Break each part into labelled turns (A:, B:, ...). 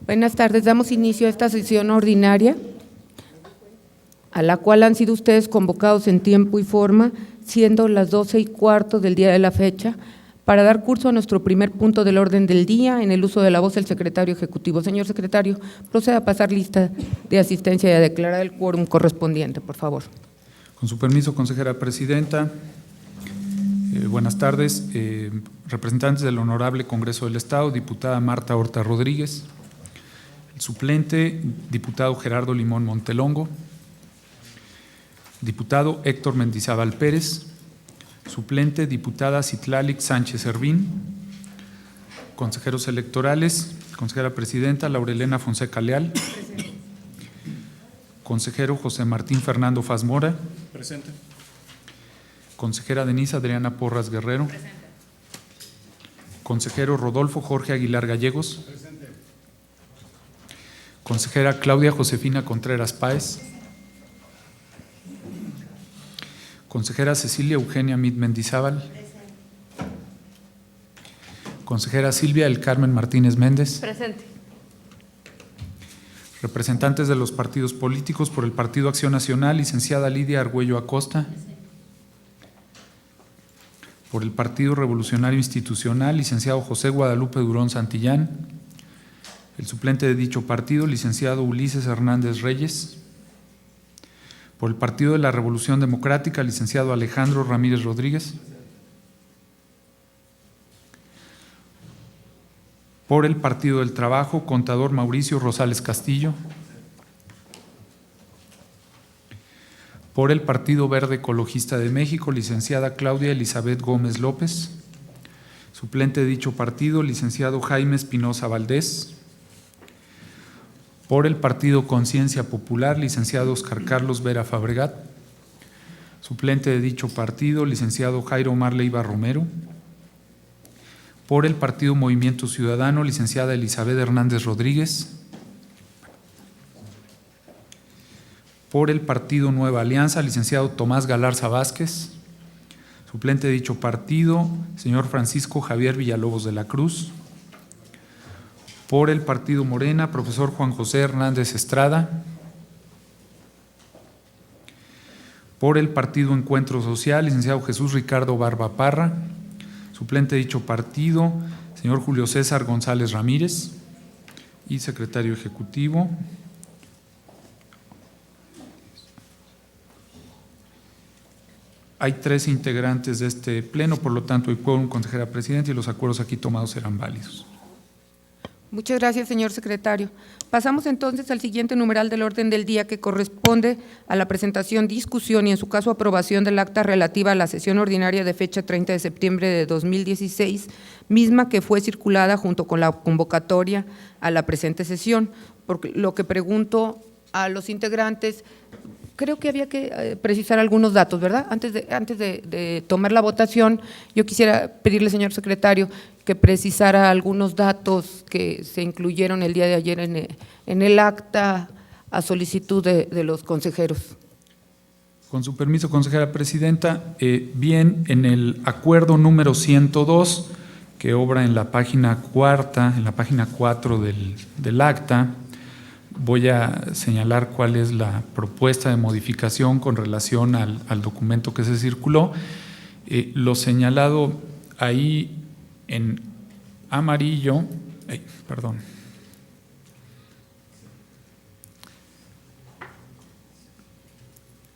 A: Buenas tardes, damos inicio a esta sesión ordinaria, a la cual han sido ustedes convocados en tiempo y forma, siendo las 12:15 del día de la fecha, para dar curso a nuestro primer punto del orden del día, en el uso de la voz del secretario ejecutivo. Señor secretario, proceda a pasar lista de asistencia y a declarar el quórum correspondiente, por favor.
B: Con su permiso, consejera presidenta. Buenas tardes. Representantes del Honorable Congreso del Estado, diputada Marta Horta Rodríguez. El suplente, diputado Gerardo Limón Montelongo. Diputado Héctor Mendizábal Pérez. Suplente, diputada Citlalic Sánchez Servín. Consejeros electorales, consejera presidenta Laurelena Fonseca Leal. Consejero José Martín Fernando Faz Mora.
C: Presente.
B: Consejera Denise Adriana Porras Guerrero.
C: Presente.
B: Consejero Rodolfo Jorge Aguilar Gallegos.
C: Presente.
B: Consejera Claudia Josefina Contreras Páez. Consejera Cecilia Eugenia Mit Mendizábal. Consejera Silvia del Carmen Martínez Méndez.
A: Presente.
B: Representantes de los partidos políticos, por el Partido Acción Nacional, licenciada Lidia Argüello Acosta. Por el Partido Revolucionario Institucional, licenciado José Guadalupe Durón Santillán. El suplente de dicho partido, licenciado Ulises Hernández Reyes. Por el Partido de la Revolución Democrática, licenciado Alejandro Ramírez Rodríguez. Por el Partido del Trabajo, contador Mauricio Rosales Castillo. Por el Partido Verde Ecologista de México, licenciada Claudia Elizabeth Gómez López. Suplente de dicho partido, licenciado Jaime Espinosa Valdés. Por el Partido Conciencia Popular, licenciado Oscar Carlos Vera Fabregat. Suplente de dicho partido, licenciado Jairo Omar Leiva Romero. Por el Partido Movimiento Ciudadano, licenciada Elizabeth Hernández Rodríguez. Por el Partido Nueva Alianza, licenciado Tomás Galarza Vázquez. Suplente de dicho partido, señor Francisco Javier Villalobos de la Cruz. Por el Partido Morena, profesor Juan José Hernández Estrada. Por el Partido Encuentro Social, licenciado Jesús Ricardo Barba Parra. Suplente de dicho partido, señor Julio César González Ramírez. Y secretario ejecutivo. Hay 3 integrantes de este pleno, por lo tanto, el quórum, consejera presidenta, y los acuerdos aquí tomados serán válidos.
A: Muchas gracias, señor secretario. Pasamos entonces al siguiente numeral del orden del día, que corresponde a la presentación, discusión y, en su caso, aprobación del acta relativa a la sesión ordinaria de fecha 30 de septiembre de 2016, misma que fue circulada junto con la convocatoria a la presente sesión. Por lo que pregunto a los integrantes, creo que había que precisar algunos datos, ¿verdad? Antes de tomar la votación, yo quisiera pedirle, señor secretario, que precisara algunos datos que se incluyeron el día de ayer en el acta a solicitud de los consejeros.
B: Con su permiso, consejera presidenta, bien, en el acuerdo número 102, que obra en la página 4 del acta, voy a señalar cuál es la propuesta de modificación con relación al documento que se circuló. Lo señalado ahí en amarillo,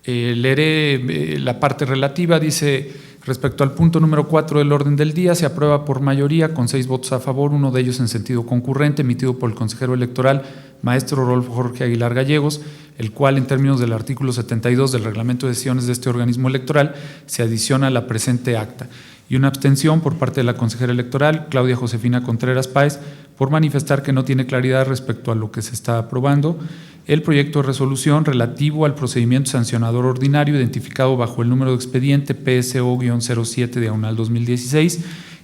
B: leeré la parte relativa. Dice: respecto al punto número 4 del orden del día, se aprueba por mayoría con 6 votos a favor, uno de ellos en sentido concurrente, emitido por el consejero electoral, maestro Rodolfo Jorge Aguilar Gallegos, el cual, en términos del artículo 72 del reglamento de sesiones de este organismo electoral, se adiciona a la presente acta, y una abstención por parte de la consejera electoral, Claudia Josefina Contreras Páez, por manifestar que no tiene claridad respecto a lo que se está aprobando el proyecto de resolución relativo al procedimiento sancionador ordinario identificado bajo el número de expediente PSO-07/2016,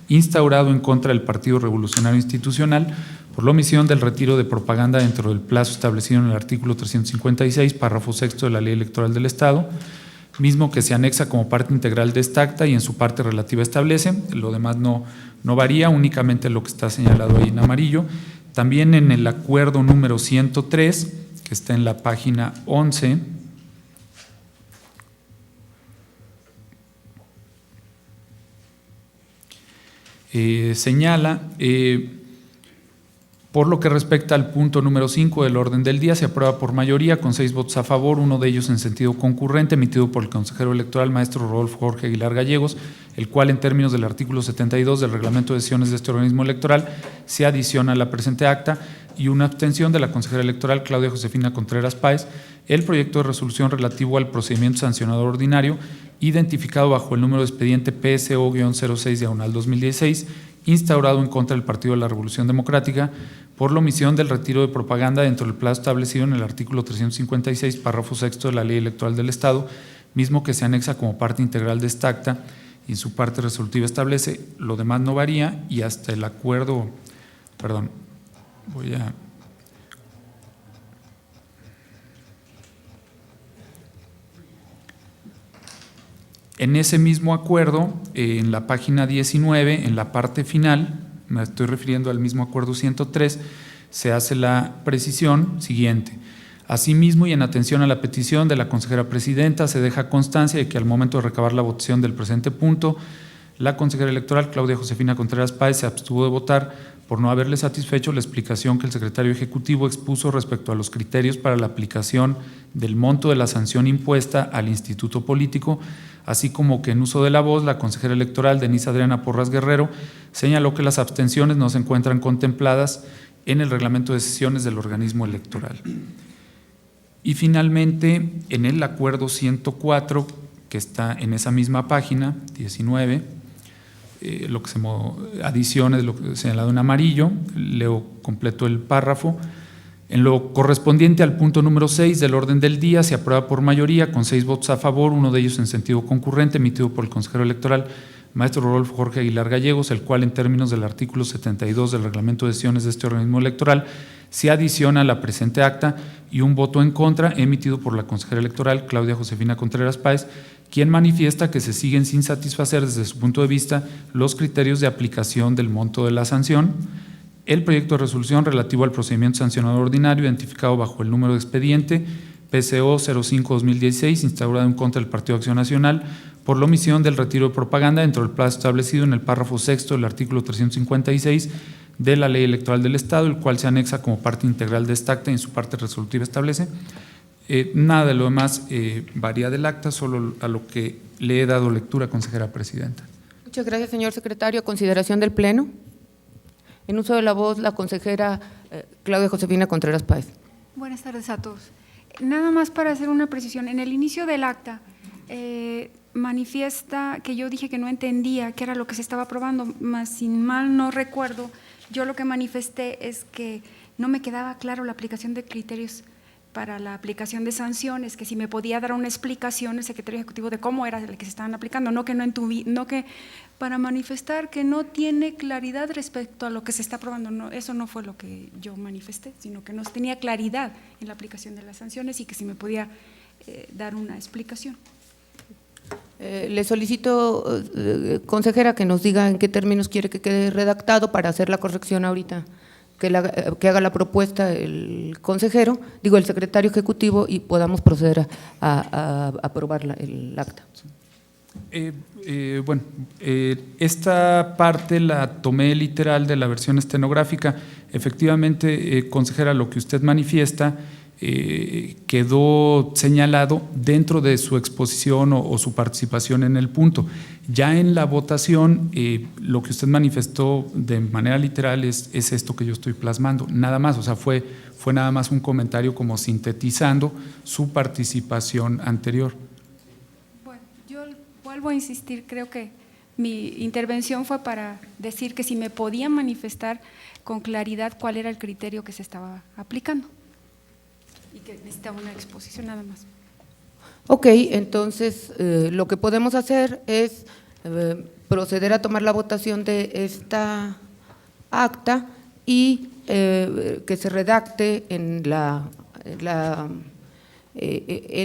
B: instaurado en contra del Partido Revolucionario Institucional por la omisión del retiro de propaganda dentro del plazo establecido en el artículo 356, párrafo 6 de la Ley Electoral del Estado, mismo que se anexa como parte integral de esta acta y en su parte relativa establece, lo demás no varía, únicamente lo que está señalado ahí en amarillo, También en el acuerdo número 103, que está en la página 11, señala, por lo que respecta al punto número 5 del orden del día, se aprueba por mayoría con 6 votos a favor, uno de ellos en sentido concurrente, emitido por el consejero electoral maestro Rodolfo Jorge Aguilar Gallegos, el cual en términos del artículo 72 del reglamento de sesiones de este organismo electoral se adiciona a la presente acta, y una abstención de la consejera electoral Claudia Josefina Contreras Páez, el proyecto de resolución relativo al procedimiento sancionador ordinario, identificado bajo el número de expediente PSO-06/2016, instaurado en contra del Partido de la Revolución Democrática por la omisión del retiro de propaganda dentro del plazo establecido en el artículo 356, párrafo sexto de la Ley Electoral del Estado, mismo que se anexa como parte integral de esta acta y en su parte resolutiva establece, lo demás no varía y hasta el acuerdo, perdón, en ese mismo acuerdo, en la página 19, en la parte final, me estoy refiriendo al mismo acuerdo 103, se hace la precisión siguiente. Asimismo, y en atención a la petición de la consejera presidenta, se deja constancia de que al momento de recabar la votación del presente punto, la consejera electoral Claudia Josefina Contreras Páez se abstuvo de votar por no haberle satisfecho la explicación que el secretario ejecutivo expuso respecto a los criterios para la aplicación del monto de la sanción impuesta al instituto político, así como que en uso de la voz la consejera electoral Denise Adriana Porras Guerrero señaló que las abstenciones no se encuentran contempladas en el reglamento de sesiones del organismo electoral. Y finalmente, en el acuerdo 104, que está en esa misma página, 19, lo que se adiciones, lo que señalado en amarillo, leo completo el párrafo. En lo correspondiente al punto número 6 del orden del día, se aprueba por mayoría con 6 votos a favor, uno de ellos en sentido concurrente, emitido por el consejero electoral maestro Rodolfo Jorge Aguilar Gallegos, el cual en términos del artículo 72 del reglamento de sesiones de este organismo electoral se adiciona a la presente acta, y un voto en contra emitido por la consejera electoral Claudia Josefina Contreras Páez, quien manifiesta que se siguen sin satisfacer desde su punto de vista los criterios de aplicación del monto de la sanción. El proyecto de resolución relativo al procedimiento sancionador ordinario, identificado bajo el número de expediente PCO 05-2016, instaurado en contra del Partido Acción Nacional por la omisión del retiro de propaganda dentro del plazo establecido en el párrafo sexto del artículo 356 de la Ley Electoral del Estado, el cual se anexa como parte integral de esta acta y en su parte resolutiva establece. Nada de lo demás varía del acta, solo a lo que le he dado lectura, consejera presidenta.
A: Muchas gracias, señor secretario. A consideración del Pleno. En uso de la voz, la consejera Claudia Josefina Contreras Páez.
C: Buenas tardes a todos. Nada más para hacer una precisión. En el inicio del acta manifiesta que yo dije que no entendía qué era lo que se estaba aprobando, más sin mal no recuerdo, yo lo que manifesté es que no me quedaba claro la aplicación de criterios para la aplicación de sanciones, que si me podía dar una explicación el secretario ejecutivo de cómo era el que se estaban aplicando, no que para manifestar que no tiene claridad respecto a lo que se está aprobando. No, eso no fue lo que yo manifesté, sino que no tenía claridad en la aplicación de las sanciones y que si me podía dar una explicación.
A: Le solicito, consejera, que nos diga en qué términos quiere que quede redactado para hacer la corrección ahorita, que haga la propuesta el consejero, el secretario ejecutivo, y podamos proceder a aprobar el acta.
B: Esta parte la tomé literal de la versión estenográfica. Efectivamente, consejera, lo que usted manifiesta quedó señalado dentro de su exposición o su participación en el punto. Ya en la votación, lo que usted manifestó de manera literal es esto que yo estoy plasmando, nada más. O sea, fue nada más un comentario como sintetizando su participación anterior.
C: Bueno, yo vuelvo a insistir, creo que mi intervención fue para decir que si me podía manifestar con claridad cuál era el criterio que se estaba aplicando y que necesitaba una exposición nada más.
A: Ok, entonces lo que podemos hacer es proceder a tomar la votación de esta acta y que se redacte en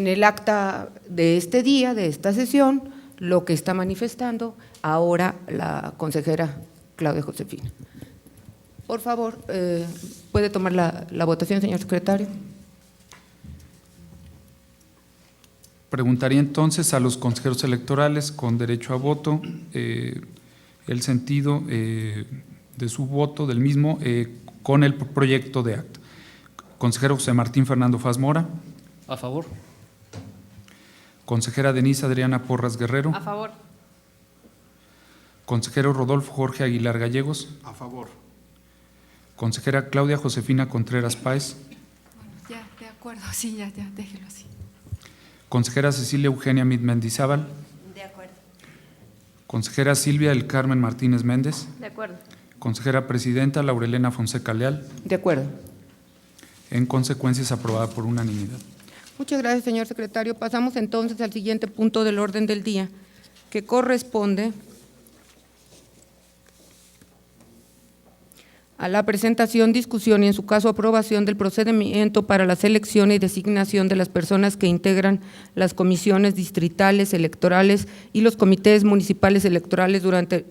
A: el acta de este día, de esta sesión, lo que está manifestando ahora la consejera Claudia Josefina. Por favor, ¿puede tomar la votación, señor secretario?
B: Preguntaría entonces a los consejeros electorales con derecho a voto el sentido de su voto del mismo con el proyecto de acta. Consejero José Martín Fernando Faz Mora.
D: A favor.
B: Consejera Denise Adriana Porras Guerrero.
E: A favor.
B: Consejero Rodolfo Jorge Aguilar Gallegos.
F: A favor.
B: Consejera Claudia Josefina Contreras Páez.
C: Bueno, ya, de acuerdo, sí, ya, déjelo así.
B: Consejera Cecilia Eugenia Mit Mendizábal.
E: De acuerdo.
B: Consejera Silvia del Carmen Martínez Méndez.
E: De acuerdo.
B: Consejera Presidenta Laurelena Fonseca Leal.
A: De acuerdo.
B: En consecuencia, es aprobada por unanimidad.
A: Muchas gracias, señor secretario. Pasamos entonces al siguiente punto del orden del día, que corresponde a la presentación, discusión y, en su caso, aprobación del procedimiento para la selección y designación de las personas que integran las comisiones distritales electorales y los comités municipales electorales durante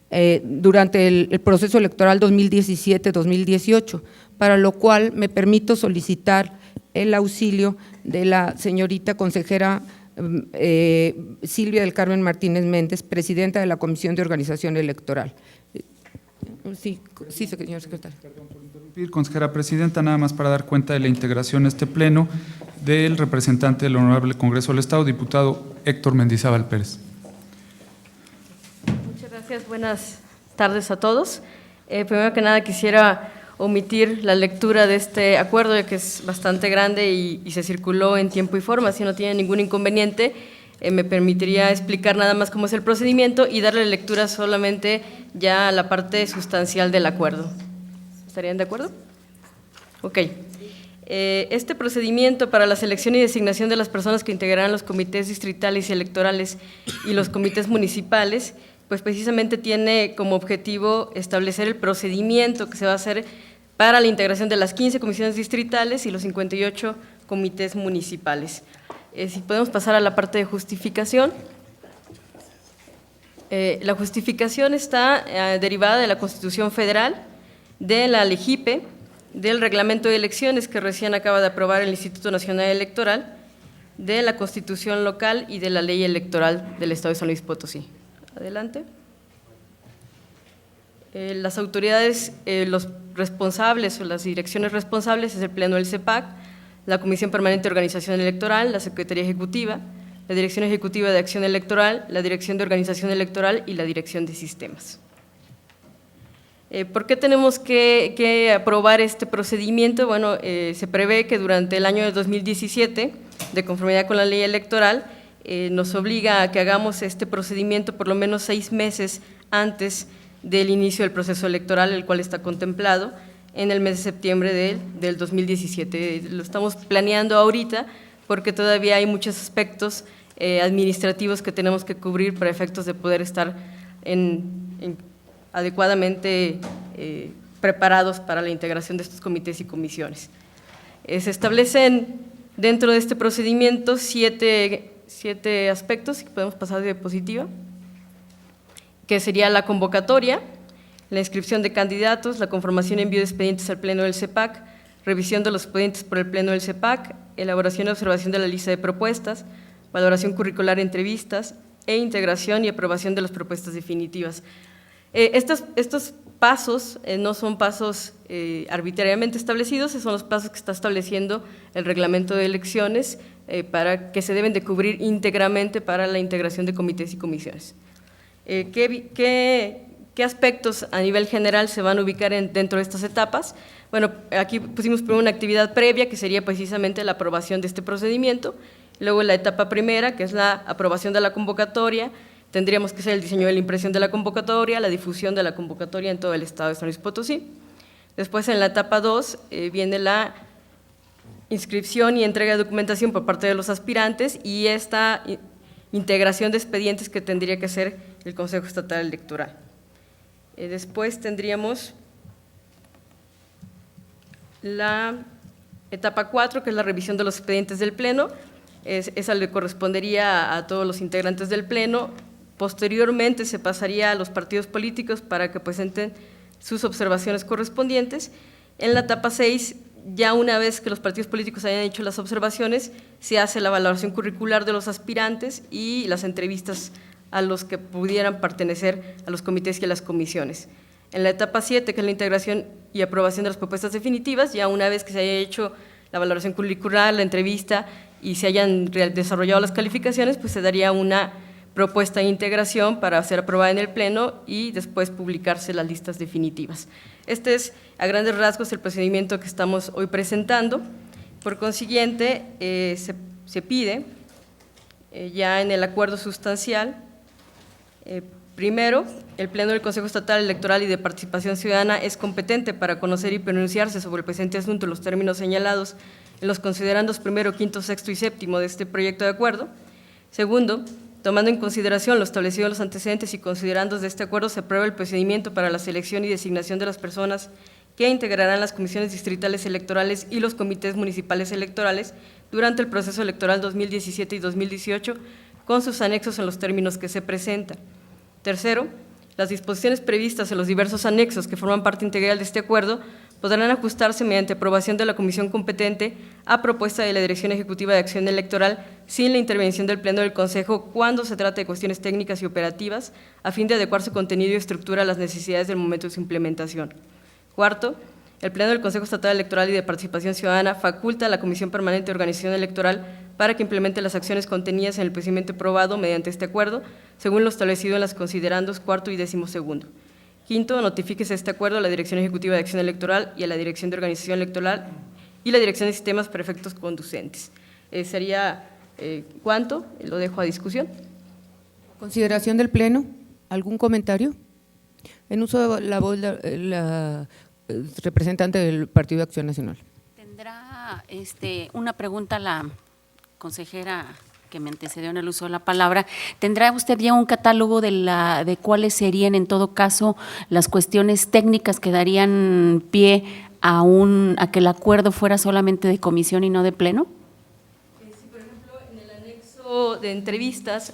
A: el proceso electoral 2017-2018, para lo cual me permito solicitar el auxilio de la señorita consejera Silvia del Carmen Martínez Méndez, presidenta de la Comisión de Organización Electoral. Sí, señor secretario.
B: Consejera Presidenta, nada más para dar cuenta de la integración a este pleno del representante del Honorable Congreso del Estado, diputado Héctor Mendizábal Pérez.
E: Muchas gracias, buenas tardes a todos. Primero que nada quisiera omitir la lectura de este acuerdo, ya que es bastante grande y se circuló en tiempo y forma. Si no tiene ningún inconveniente, me permitiría explicar nada más cómo es el procedimiento y darle lectura solamente ya a la parte sustancial del acuerdo. ¿Estarían de acuerdo? Ok. Este procedimiento para la selección y designación de las personas que integrarán los comités distritales y electorales y los comités municipales, pues precisamente tiene como objetivo establecer el procedimiento que se va a hacer para la integración de las 15 comisiones distritales y los 58 comités municipales. Si podemos pasar a la parte de justificación. La justificación está derivada de la Constitución Federal, de la LEGIPE, del Reglamento de Elecciones que recién acaba de aprobar el Instituto Nacional Electoral, de la Constitución Local y de la Ley Electoral del Estado de San Luis Potosí. Adelante. Las autoridades, los responsables o las direcciones responsables es el Pleno del CEPAC, la Comisión Permanente de Organización Electoral, la Secretaría Ejecutiva, la Dirección Ejecutiva de Acción Electoral, la Dirección de Organización Electoral y la Dirección de Sistemas. ¿Por qué tenemos que aprobar este procedimiento? Bueno, se prevé que durante el año de 2017, de conformidad con la ley electoral, nos obliga a que hagamos este procedimiento por lo menos 6 meses antes del inicio del proceso electoral, el cual está contemplado en el mes de septiembre del 2017. Lo estamos planeando ahorita porque todavía hay muchos aspectos administrativos que tenemos que cubrir para efectos de poder estar adecuadamente preparados para la integración de estos comités y comisiones. Se establecen dentro de este procedimiento siete aspectos, que podemos pasar de diapositiva, que sería la convocatoria, la inscripción de candidatos, la conformación y envío de expedientes al Pleno del CEPAC, revisión de los expedientes por el Pleno del CEPAC, elaboración y observación de la lista de propuestas, valoración curricular, entrevistas e integración y aprobación de las propuestas definitivas. Estos pasos no son pasos arbitrariamente establecidos, son los pasos que está estableciendo el reglamento de elecciones para que se deben de cubrir íntegramente para la integración de comités y comisiones. ¿Qué aspectos a nivel general se van a ubicar dentro de estas etapas? Bueno, aquí pusimos primero una actividad previa que sería precisamente la aprobación de este procedimiento, luego la etapa primera que es la aprobación de la convocatoria, tendríamos que hacer el diseño de la impresión de la convocatoria, la difusión de la convocatoria en todo el estado de San Luis Potosí. Después en la etapa 2 viene la inscripción y entrega de documentación por parte de los aspirantes y esta integración de expedientes que tendría que hacer el Consejo Estatal Electoral. Después tendríamos la etapa 4, que es la revisión de los expedientes del Pleno. Esa le correspondería a todos los integrantes del Pleno. Posteriormente se pasaría a los partidos políticos para que presenten sus observaciones correspondientes. En la etapa 6, ya una vez que los partidos políticos hayan hecho las observaciones, se hace la valoración curricular de los aspirantes y las entrevistas a los que pudieran pertenecer a los comités y a las comisiones. En la etapa 7, que es la integración y aprobación de las propuestas definitivas, ya una vez que se haya hecho la valoración curricular, la entrevista y se hayan desarrollado las calificaciones, pues se daría una propuesta de integración para ser aprobada en el Pleno y después publicarse las listas definitivas. Este es, a grandes rasgos, el procedimiento que estamos hoy presentando. Por consiguiente, se pide, ya en el acuerdo sustancial, primero, el Pleno del Consejo Estatal Electoral y de Participación Ciudadana es competente para conocer y pronunciarse sobre el presente asunto en los términos señalados en los considerandos primero, quinto, sexto y séptimo de este proyecto de acuerdo. Segundo, tomando en consideración lo establecido en los antecedentes y considerandos de este acuerdo, se aprueba el procedimiento para la selección y designación de las personas que integrarán las comisiones distritales electorales y los comités municipales electorales durante el proceso electoral 2017 y 2018, con sus anexos en los términos que se presentan. Tercero, las disposiciones previstas en los diversos anexos que forman parte integral de este acuerdo podrán ajustarse mediante aprobación de la comisión competente a propuesta de la Dirección Ejecutiva de Acción Electoral sin la intervención del Pleno del Consejo cuando se trate de cuestiones técnicas y operativas a fin de adecuar su contenido y estructura a las necesidades del momento de su implementación. Cuarto, el Pleno del Consejo Estatal Electoral y de Participación Ciudadana faculta a la Comisión Permanente de Organización Electoral para que implemente las acciones contenidas en el procedimiento aprobado mediante este acuerdo, según lo establecido en las considerandos cuarto y 12º. Quinto, notifíquese este acuerdo a la Dirección Ejecutiva de Acción Electoral y a la Dirección de Organización Electoral y la Dirección de Sistemas para efectos conducentes. Sería cuánto, lo dejo a discusión.
A: Consideración del Pleno, ¿algún comentario? En uso de la voz, la representante del Partido de Acción Nacional.
D: Tendrá una pregunta la consejera que me antecedió en el uso de la palabra. ¿Tendrá usted ya un catálogo de cuáles serían en todo caso las cuestiones técnicas que darían pie a que el acuerdo fuera solamente de comisión y no de Pleno?
E: Sí, por ejemplo, en el anexo de entrevistas,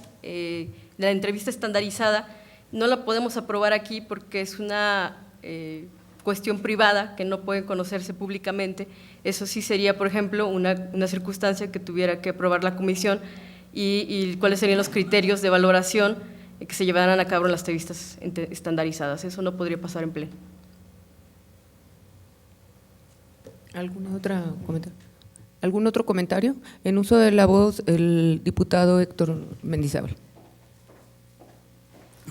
E: la entrevista estandarizada, no la podemos aprobar aquí porque es una cuestión privada que no puede conocerse públicamente. Eso sí sería, por ejemplo, una circunstancia que tuviera que aprobar la comisión y cuáles serían los criterios de valoración que se llevarán a cabo en las entrevistas estandarizadas. Eso no podría pasar en Pleno.
A: ¿Algún otro comentario? En uso de la voz, el diputado Héctor Mendizábal.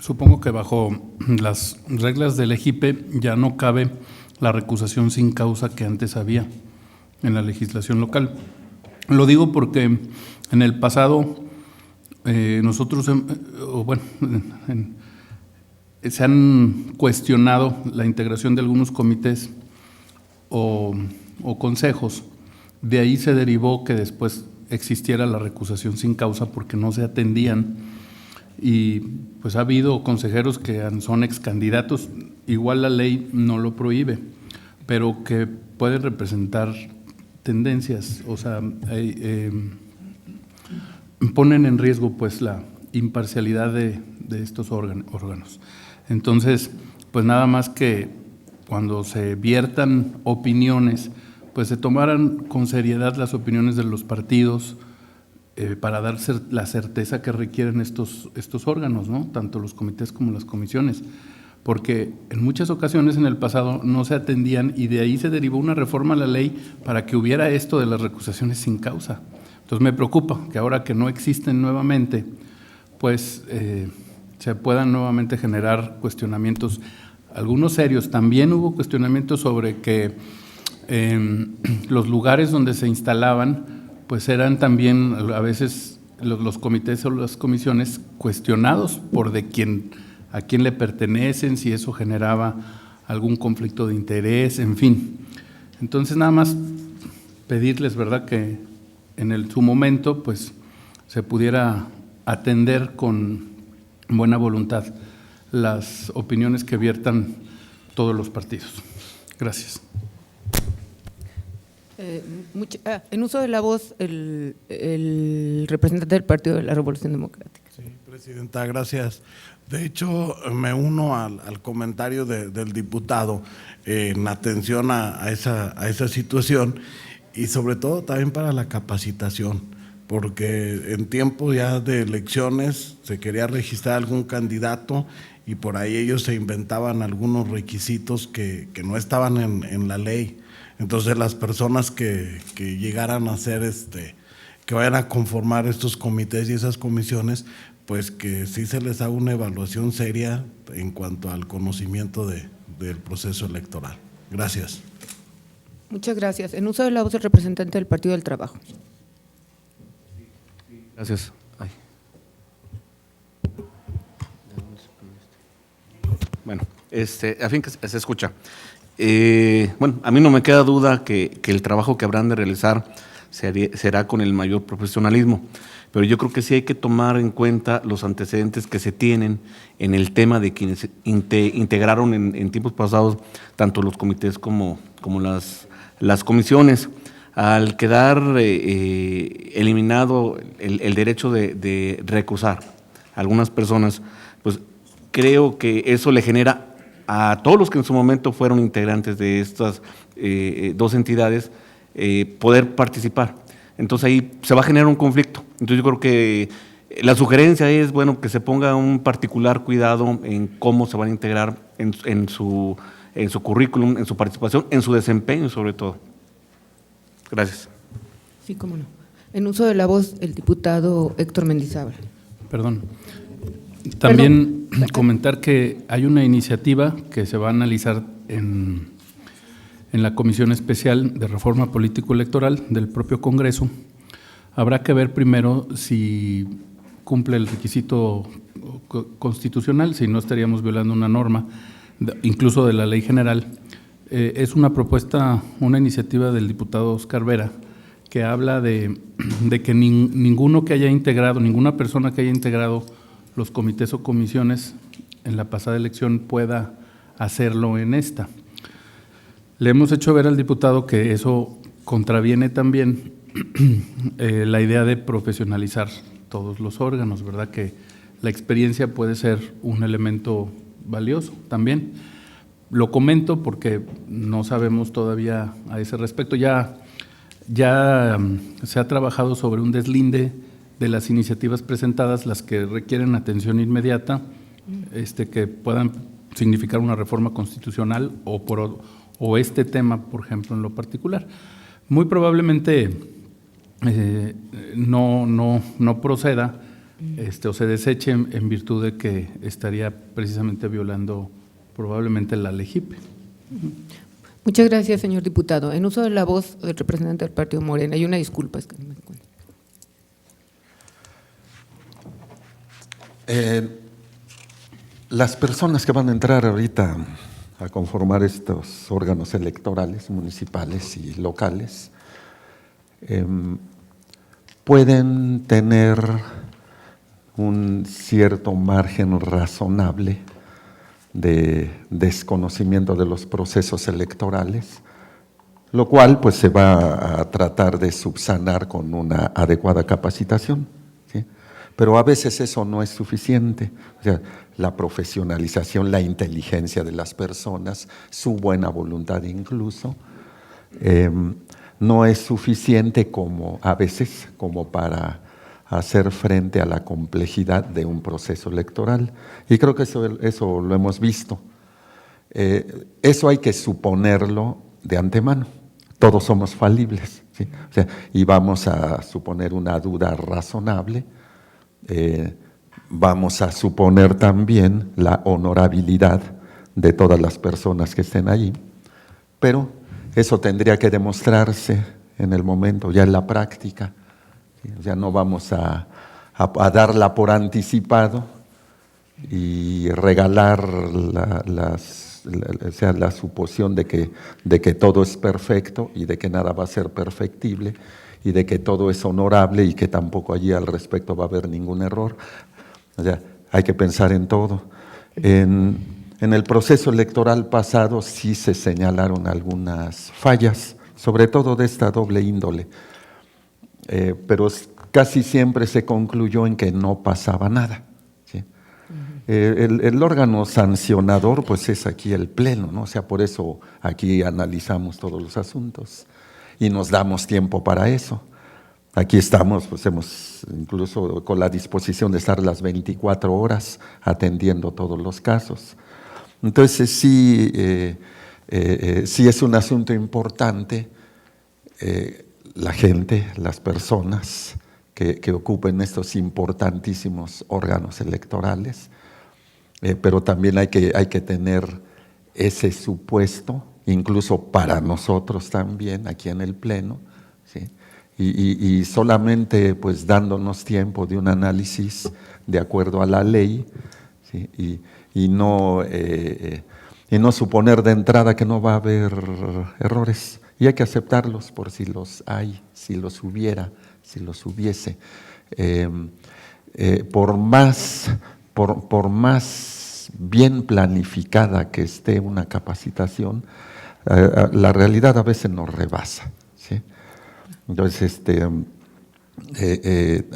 F: Supongo que bajo las reglas del EJIPE ya no cabe la recusación sin causa que antes había en la legislación local. Lo digo porque en el pasado nosotros, se han cuestionado la integración de algunos comités o consejos. De ahí se derivó que después existiera la recusación sin causa porque no se atendían. Y pues ha habido consejeros que son excandidatos, igual la ley no lo prohíbe, pero que pueden representar tendencias, o sea, ponen en riesgo pues la imparcialidad de estos órganos. Entonces, pues nada más que cuando se viertan opiniones, pues se tomaran con seriedad las opiniones de los partidos, para dar la certeza que requieren estos órganos, ¿no? Tanto los comités como las comisiones, porque en muchas ocasiones en el pasado no se atendían y de ahí se derivó una reforma a la ley para que hubiera esto de las recusaciones sin causa. Entonces me preocupa que ahora que no existen nuevamente, pues se puedan nuevamente generar cuestionamientos, algunos serios. También hubo cuestionamientos sobre que los lugares donde se instalaban pues eran también a veces los comités o las comisiones cuestionados por a quién le pertenecen, si eso generaba algún conflicto de interés, en fin. Entonces nada más pedirles, ¿verdad?, que en su momento pues se pudiera atender con buena voluntad las opiniones que viertan todos los partidos. Gracias.
A: En uso de la voz, el representante del Partido de la Revolución Democrática.
G: Sí, Presidenta, gracias. De hecho, me uno al comentario del diputado en atención a esa situación y sobre todo también para la capacitación, porque en tiempo ya de elecciones se quería registrar algún candidato y por ahí ellos se inventaban algunos requisitos que no estaban en la ley. Entonces las personas que llegaran a ser que vayan a conformar estos comités y esas comisiones, pues que sí se les haga una evaluación seria en cuanto al conocimiento del proceso electoral. Gracias.
A: Muchas gracias. En uso de la voz del representante del Partido del Trabajo.
H: Gracias. Ay. Bueno, a fin que se escucha. Bueno, a mí no me queda duda que el trabajo que habrán de realizar será con el mayor profesionalismo, pero yo creo que sí hay que tomar en cuenta los antecedentes que se tienen en el tema de quienes integraron en tiempos pasados tanto los comités como las comisiones. Al quedar eliminado el derecho de recusar a algunas personas, pues creo que eso le genera a todos los que en su momento fueron integrantes de estas dos entidades poder participar. Entonces ahí se va a generar un conflicto. Entonces yo creo que la sugerencia es, bueno, que se ponga un particular cuidado en cómo se van a integrar en su currículum, en su participación, en su desempeño sobre todo. Gracias.
A: Sí, cómo no. En uso de la voz, el diputado Héctor Mendizábal.
F: Perdón. También comentar que hay una iniciativa que se va a analizar en la Comisión Especial de Reforma Político-Electoral del propio Congreso. Habrá que ver primero si cumple el requisito constitucional, si no estaríamos violando una norma, incluso de la Ley General. Es una propuesta, una iniciativa del diputado Oscar Vera, que habla de que ninguno que haya integrado, ninguna persona que haya integrado los comités o comisiones en la pasada elección pueda hacerlo en esta. Le hemos hecho ver al diputado que eso contraviene también la idea de profesionalizar todos los órganos, ¿verdad? Que la experiencia puede ser un elemento valioso también. Lo comento porque no sabemos todavía a ese respecto. Ya se ha trabajado sobre un deslinde de las iniciativas presentadas, las que requieren atención inmediata, que puedan significar una reforma constitucional o este tema, por ejemplo, en lo particular. Muy probablemente no proceda o se deseche en virtud de que estaría precisamente violando probablemente la LEGIP.
A: Muchas gracias, señor diputado. En uso de la voz del representante del Partido Morena, hay una disculpa. Es que no me encuentro.
I: Las personas que van a entrar ahorita a conformar estos órganos electorales municipales y locales pueden tener un cierto margen razonable de desconocimiento de los procesos electorales, lo cual pues se va a tratar de subsanar con una adecuada capacitación, ¿sí? Pero a veces eso no es suficiente. O sea, la profesionalización, la inteligencia de las personas, su buena voluntad incluso, no es suficiente a veces como para hacer frente a la complejidad de un proceso electoral. Y creo que eso lo hemos visto. Eso hay que suponerlo de antemano. Todos somos falibles, ¿sí? O sea, y vamos a suponer una duda razonable. Vamos a suponer también la honorabilidad de todas las personas que estén allí, pero eso tendría que demostrarse en el momento, ya en la práctica. Ya no vamos a darla por anticipado y regalar la suposición de que todo es perfecto y de que nada va a ser perfectible y de que todo es honorable y que tampoco allí al respecto va a haber ningún error. O sea, hay que pensar en todo. En el proceso electoral pasado sí se señalaron algunas fallas, sobre todo de esta doble índole. Pero casi siempre se concluyó en que no pasaba nada, El órgano sancionador pues es aquí el Pleno, ¿no? O sea, por eso aquí analizamos todos los asuntos y nos damos tiempo para eso. Aquí estamos, pues hemos incluso con la disposición de estar las 24 horas atendiendo todos los casos. Entonces sí es un asunto importante, la gente, las personas que ocupen estos importantísimos órganos electorales, pero también hay que tener ese supuesto, incluso para nosotros también, aquí en el Pleno, ¿sí? Y solamente pues dándonos tiempo de un análisis de acuerdo a la ley, ¿sí? y no suponer de entrada que no va a haber errores, y hay que aceptarlos por si los hay, si los hubiera, si los hubiese. Por más bien planificada que esté una capacitación, la realidad a veces nos rebasa, ¿sí? Entonces,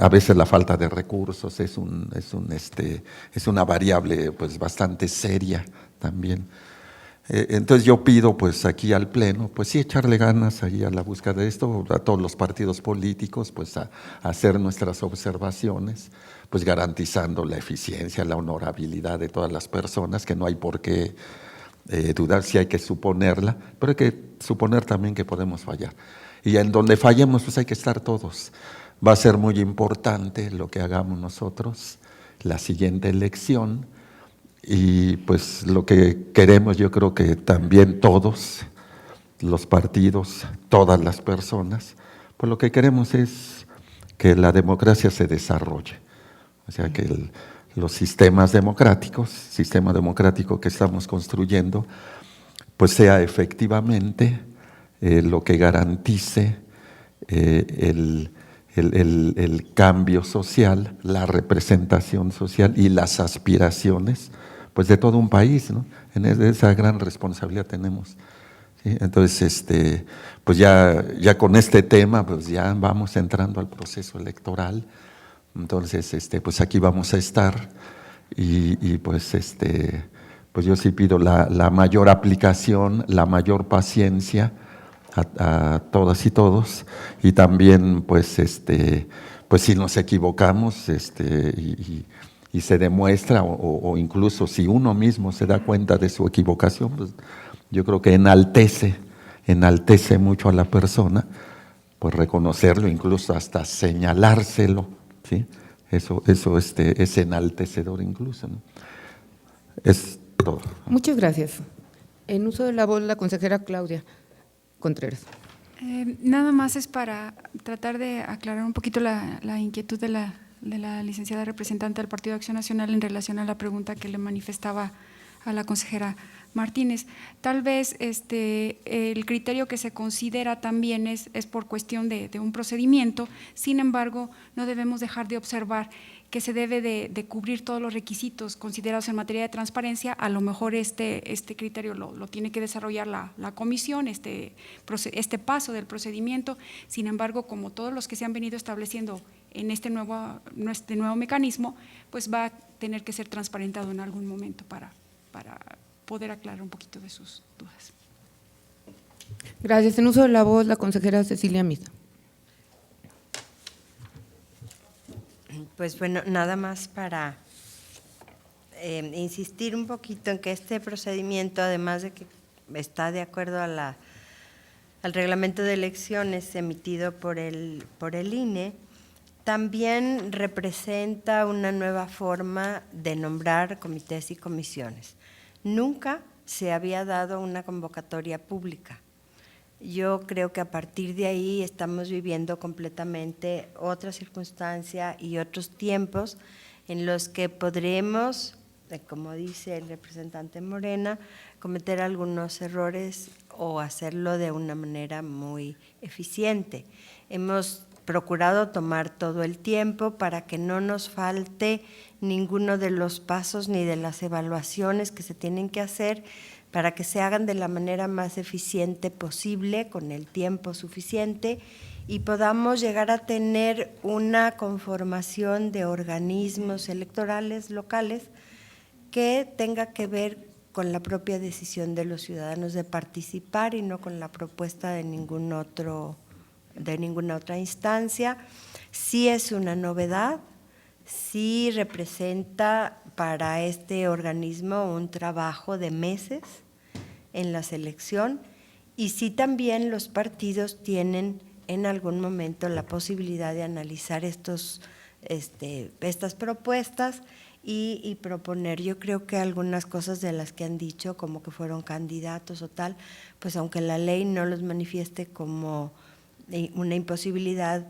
I: a veces la falta de recursos es una variable pues bastante seria también. Entonces yo pido pues aquí al Pleno, pues sí echarle ganas ahí a la búsqueda de esto, a todos los partidos políticos, pues a hacer nuestras observaciones, pues garantizando la eficiencia, la honorabilidad de todas las personas, que no hay por qué dudar, si hay que suponerla, pero hay que suponer también que podemos fallar. Y en donde fallemos, pues hay que estar todos. Va a ser muy importante lo que hagamos nosotros, la siguiente elección, y pues lo que queremos, yo creo que también todos, los partidos, todas las personas, pues lo que queremos es que la democracia se desarrolle. O sea, que los sistemas democráticos, sistema democrático que estamos construyendo, pues sea efectivamente lo que garantice el cambio social, la representación social y las aspiraciones pues de todo un país, ¿no? En esa gran responsabilidad tenemos, ¿sí? Entonces, pues ya con este tema, pues ya vamos entrando al proceso electoral. Entonces, pues aquí vamos a estar y pues pues yo sí pido la mayor aplicación, la mayor paciencia a todas y todos, y también pues pues si nos equivocamos y se demuestra o incluso si uno mismo se da cuenta de su equivocación, pues yo creo que enaltece mucho a la persona, pues reconocerlo, incluso hasta señalárselo, ¿sí? Eso es enaltecedor incluso, ¿no? Es todo.
A: Muchas gracias. En uso de la voz, la consejera Claudia Contreras.
C: Nada más es para tratar de aclarar un poquito la inquietud de la licenciada representante del Partido de Acción Nacional en relación a la pregunta que le manifestaba a la consejera Martínez. Tal vez el criterio que se considera también es por cuestión de un procedimiento. Sin embargo, no debemos dejar de observar que se debe de cubrir todos los requisitos considerados en materia de transparencia. A lo mejor este criterio lo tiene que desarrollar la comisión, este paso del procedimiento. Sin embargo, como todos los que se han venido estableciendo en este nuevo mecanismo, pues va a tener que ser transparentado en algún momento para poder aclarar un poquito de sus dudas.
A: Gracias. En uso de la voz, la consejera Cecilia Mita.
J: Pues bueno, nada más para insistir un poquito en que este procedimiento, además de que está de acuerdo a al reglamento de elecciones emitido por el INE, también representa una nueva forma de nombrar comités y comisiones. Nunca se había dado una convocatoria pública. Yo creo que a partir de ahí estamos viviendo completamente otra circunstancia y otros tiempos en los que podremos, como dice el representante Morena, cometer algunos errores o hacerlo de una manera muy eficiente. Hemos procurado tomar todo el tiempo para que no nos falte ninguno de los pasos ni de las evaluaciones que se tienen que hacer, para que se hagan de la manera más eficiente posible, con el tiempo suficiente, y podamos llegar a tener una conformación de organismos electorales locales que tenga que ver con la propia decisión de los ciudadanos de participar y no con la propuesta de ninguna otra instancia. Sí es una novedad, sí representa para este organismo un trabajo de meses en la selección, y sí también los partidos tienen en algún momento la posibilidad de analizar estas propuestas y proponer. Yo creo que algunas cosas de las que han dicho, como que fueron candidatos o tal, pues aunque la ley no los manifieste como una imposibilidad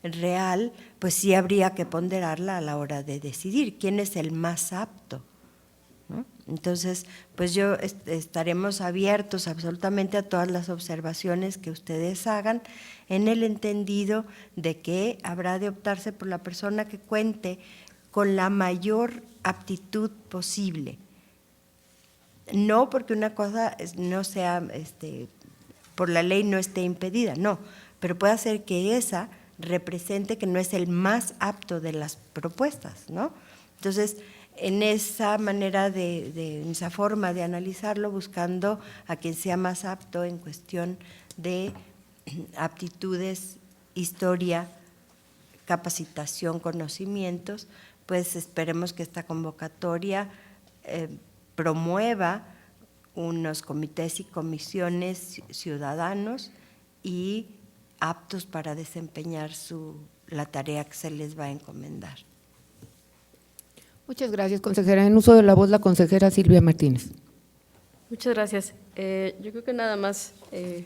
J: real, pues sí habría que ponderarla a la hora de decidir quién es el más apto, ¿no? Entonces, pues estaremos abiertos absolutamente a todas las observaciones que ustedes hagan, en el entendido de que habrá de optarse por la persona que cuente con la mayor aptitud posible. No porque una cosa no sea, por la ley no esté impedida, no, pero puede ser que esa represente que no es el más apto de las propuestas, ¿no? Entonces, en esa manera en esa forma de analizarlo, buscando a quien sea más apto en cuestión de aptitudes, historia, capacitación, conocimientos, pues esperemos que esta convocatoria promueva unos comités y comisiones ciudadanos y aptos para desempeñar la tarea que se les va a encomendar.
A: Muchas gracias, consejera. En uso de la voz, la consejera Silvia Martínez.
E: Muchas gracias. Yo creo que nada más,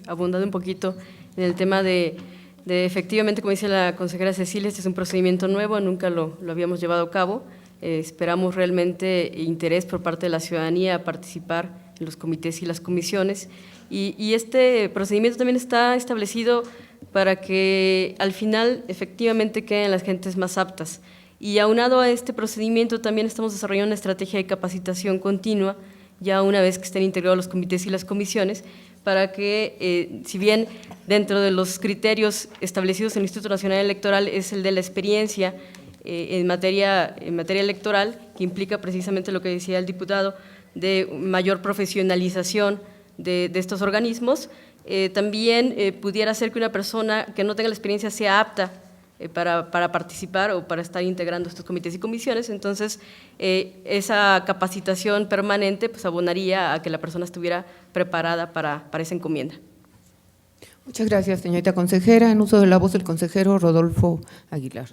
E: abundando un poquito en el tema de efectivamente, como dice la consejera Cecilia, este es un procedimiento nuevo, nunca lo habíamos llevado a cabo. Esperamos realmente interés por parte de la ciudadanía a participar en los comités y las comisiones. Y este procedimiento también está establecido para que al final efectivamente queden las gentes más aptas. Y aunado a este procedimiento también estamos desarrollando una estrategia de capacitación continua, ya una vez que estén integrados los comités y las comisiones, para que, si bien dentro de los criterios establecidos en el Instituto Nacional Electoral es el de la experiencia en materia electoral, que implica precisamente lo que decía el diputado, de mayor profesionalización de estos organismos, también pudiera ser que una persona que no tenga la experiencia sea apta para participar o para estar integrando estos comités y comisiones. Entonces, esa capacitación permanente pues abonaría a que la persona estuviera preparada para esa encomienda.
A: Muchas gracias, señorita consejera. En uso de la voz, el consejero Rodolfo Aguilar.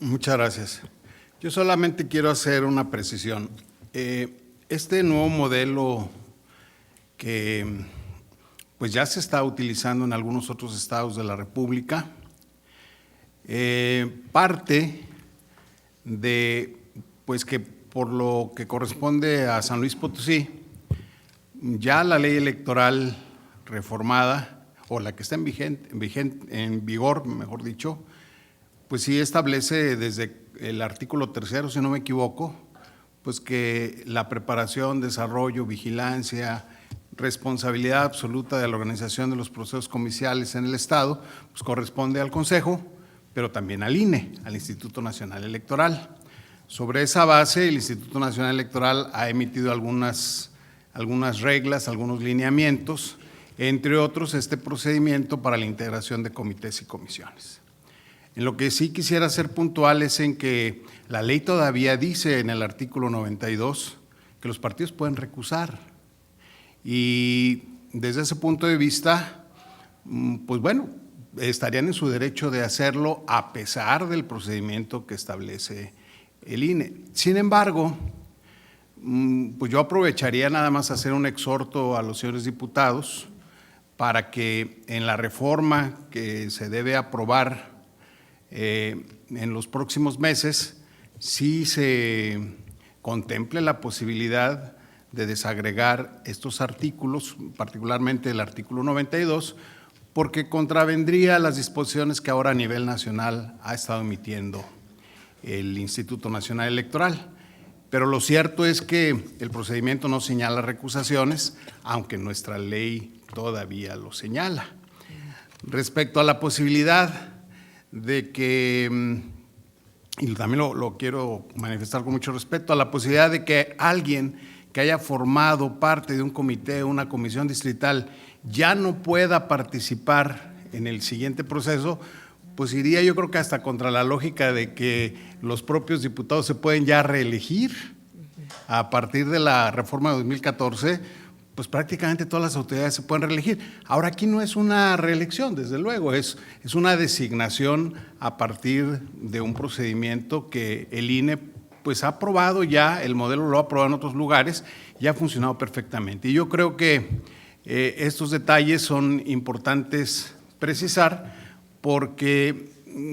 K: Muchas gracias. Yo solamente quiero hacer una precisión. Este nuevo modelo que pues ya se está utilizando en algunos otros estados de la República, parte de pues que por lo que corresponde a San Luis Potosí, ya la ley electoral reformada, o la que está en vigor, mejor dicho, pues sí establece desde el artículo 3º, si no me equivoco, pues que la preparación, desarrollo, vigilancia, responsabilidad absoluta de la organización de los procesos comiciales en el Estado, pues corresponde al Consejo, pero también al INE, al Instituto Nacional Electoral. Sobre esa base, el Instituto Nacional Electoral ha emitido algunas reglas, algunos lineamientos, entre otros este procedimiento para la integración de comités y comisiones. En lo que sí quisiera ser puntual es en que la ley todavía dice en el artículo 92 que los partidos pueden recusar, y desde ese punto de vista, pues bueno, estarían en su derecho de hacerlo a pesar del procedimiento que establece el INE. Sin embargo, pues yo aprovecharía nada más hacer un exhorto a los señores diputados para que en la reforma que se debe aprobar en los próximos meses, sí se contemple la posibilidad de desagregar estos artículos, particularmente el artículo 92, porque contravendría las disposiciones que ahora a nivel nacional ha estado emitiendo el Instituto Nacional Electoral. Pero lo cierto es que el procedimiento no señala recusaciones, aunque nuestra ley todavía lo señala. Respecto a la posibilidad de que y también lo quiero manifestar con mucho respeto, a la posibilidad de que alguien que haya formado parte de un comité, una comisión distrital, ya no pueda participar en el siguiente proceso, pues iría yo creo que hasta contra la lógica de que los propios diputados se pueden ya reelegir. A partir de la reforma de 2014, pues prácticamente todas las autoridades se pueden reelegir. Ahora aquí no es una reelección, desde luego, es una designación a partir de un procedimiento que el INE pues ha aprobado ya, el modelo lo ha aprobado en otros lugares y ha funcionado perfectamente. Y yo creo que estos detalles son importantes precisar porque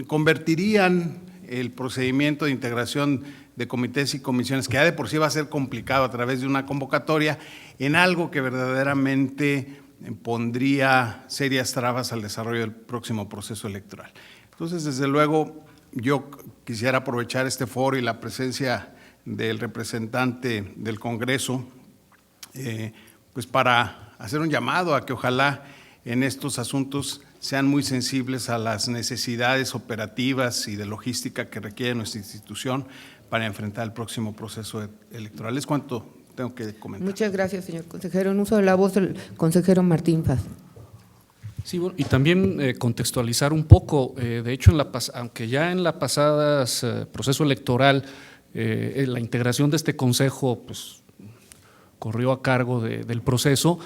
K: convertirían el procedimiento de integración de comités y comisiones, que ya de por sí va a ser complicado a través de una convocatoria, en algo que verdaderamente pondría serias trabas al desarrollo del próximo proceso electoral. Entonces, desde luego, yo quisiera aprovechar este foro y la presencia del representante del Congreso, pues para hacer un llamado a que ojalá en estos asuntos sean muy sensibles a las necesidades operativas y de logística que requiere nuestra institución para enfrentar el próximo proceso electoral. Es cuanto tengo que comentar.
A: Muchas gracias, señor consejero. En uso de la voz, el consejero Martín Faz.
L: Sí, bueno, y también contextualizar un poco, de hecho, aunque ya en la pasada proceso electoral la integración de este consejo pues, corrió a cargo del proceso,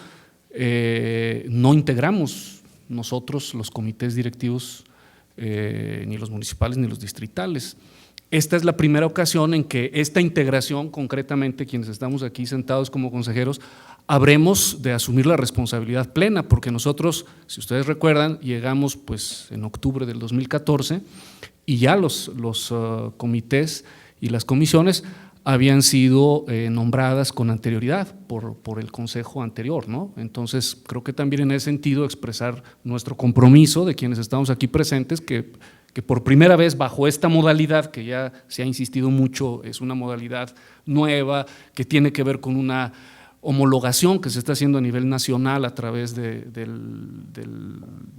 L: no integramos nosotros los comités directivos, ni los municipales ni los distritales. Esta es la primera ocasión en que esta integración, concretamente quienes estamos aquí sentados como consejeros, habremos de asumir la responsabilidad plena, porque nosotros, si ustedes recuerdan, llegamos pues en octubre del 2014 y ya los comités y las comisiones habían sido nombradas con anterioridad por el consejo anterior, ¿no? Entonces, creo que también en ese sentido expresar nuestro compromiso de quienes estamos aquí presentes, que por primera vez bajo esta modalidad, que ya se ha insistido mucho, es una modalidad nueva, que tiene que ver con una homologación que se está haciendo a nivel nacional a través del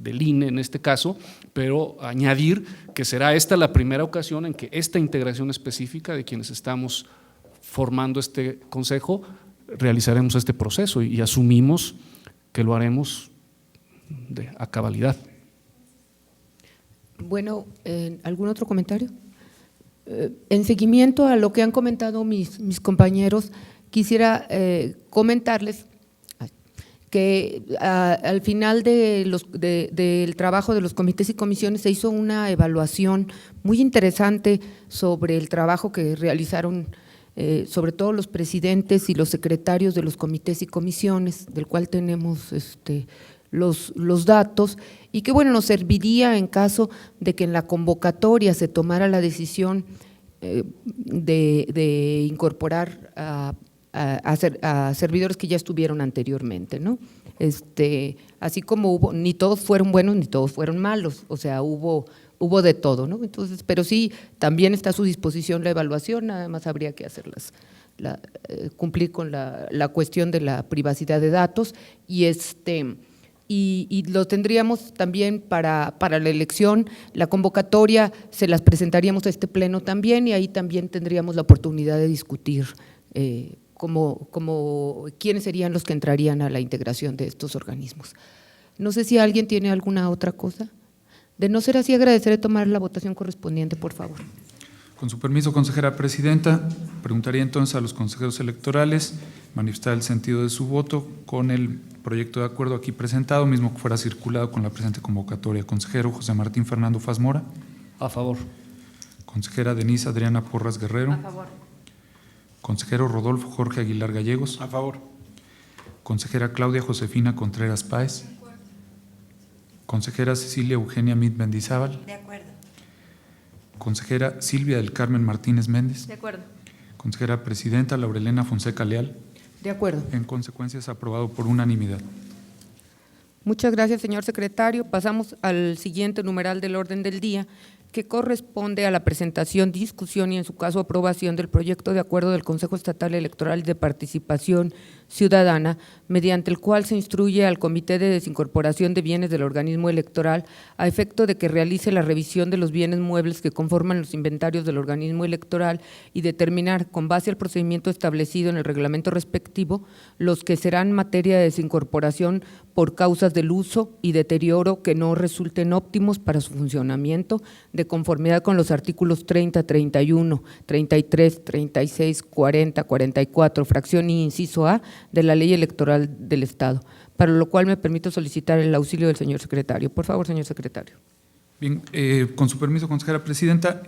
L: INE en este caso, pero añadir que será esta la primera ocasión en que esta integración específica de quienes estamos formando este consejo realizaremos este proceso y asumimos que lo haremos a cabalidad.
A: Bueno, ¿algún otro comentario? En seguimiento a lo que han comentado mis compañeros, quisiera comentarles que al final del trabajo de los comités y comisiones se hizo una evaluación muy interesante sobre el trabajo que realizaron sobre todo los presidentes y los secretarios de los comités y comisiones, del cual tenemos los datos, y que bueno, nos serviría en caso de que en la convocatoria se tomara la decisión de incorporar a servidores que ya estuvieron anteriormente, ¿no? Así como hubo, ni todos fueron buenos ni todos fueron malos, o sea, hubo de todo, ¿no? Entonces, pero sí, también está a su disposición la evaluación, nada más habría que hacerlas, cumplir con la cuestión de la privacidad de datos y lo tendríamos también para la elección, la convocatoria se las presentaríamos a este pleno también y ahí también tendríamos la oportunidad de discutir como quiénes serían los que entrarían a la integración de estos organismos. No sé si alguien tiene alguna otra cosa. De no ser así, agradeceré tomar la votación correspondiente, por favor.
B: Con su permiso, consejera presidenta, preguntaría entonces a los consejeros electorales manifestar el sentido de su voto con el proyecto de acuerdo aquí presentado, mismo que fuera circulado con la presente convocatoria. Consejero José Martín Fernando Faz Mora.
L: A favor.
B: Consejera Denise Adriana Porras Guerrero.
C: A favor.
B: Consejero Rodolfo Jorge Aguilar Gallegos.
K: A favor.
B: Consejera Claudia Josefina Contreras Páez. Consejera Cecilia Eugenia Mit Mendizábal.
J: De acuerdo.
B: Consejera Silvia del Carmen Martínez Méndez.
E: De acuerdo.
B: Consejera presidenta Laurelena Fonseca Leal.
A: De acuerdo.
B: En consecuencia, es aprobado por unanimidad.
A: Muchas gracias, señor secretario. Pasamos al siguiente numeral del orden del día, que corresponde a la presentación, discusión y en su caso aprobación del proyecto de acuerdo del Consejo Estatal Electoral de Participación Ciudadana, mediante el cual se instruye al Comité de Desincorporación de Bienes del organismo electoral a efecto de que realice la revisión de los bienes muebles que conforman los inventarios del organismo electoral y determinar, con base al procedimiento establecido en el reglamento respectivo, los que serán materia de desincorporación por causas del uso y deterioro que no resulten óptimos para su funcionamiento, de conformidad con los artículos 30, 31, 33, 36, 40, 44, fracción y inciso A de la Ley Electoral del Estado, para lo cual me permito solicitar el auxilio del señor secretario. Por favor, señor secretario.
B: Bien, con su permiso, consejera presidenta,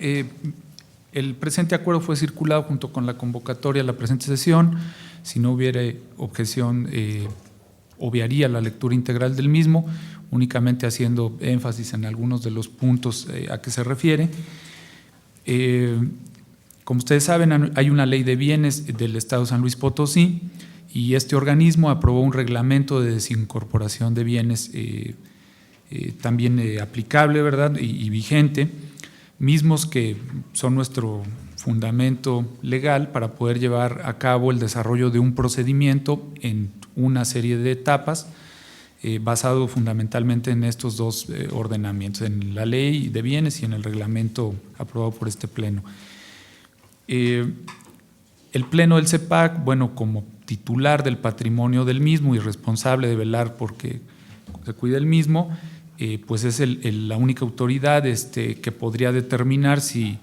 B: el presente acuerdo fue circulado junto con la convocatoria a la presente sesión. Si no hubiera objeción, obviaría la lectura integral del mismo, únicamente haciendo énfasis en algunos de los puntos a que se refiere. Como ustedes saben, hay una ley de bienes del Estado de San Luis Potosí y este organismo aprobó un reglamento de desincorporación de bienes también aplicable, ¿verdad?, y vigente, mismos que son nuestro fundamento legal para poder llevar a cabo el desarrollo de un procedimiento en una serie de etapas basado fundamentalmente en estos dos ordenamientos, en la ley de bienes y en el reglamento aprobado por este Pleno. El Pleno del CEPAC, bueno, como titular del patrimonio del mismo y responsable de velar porque se cuide el mismo, pues es la única autoridad que podría determinar si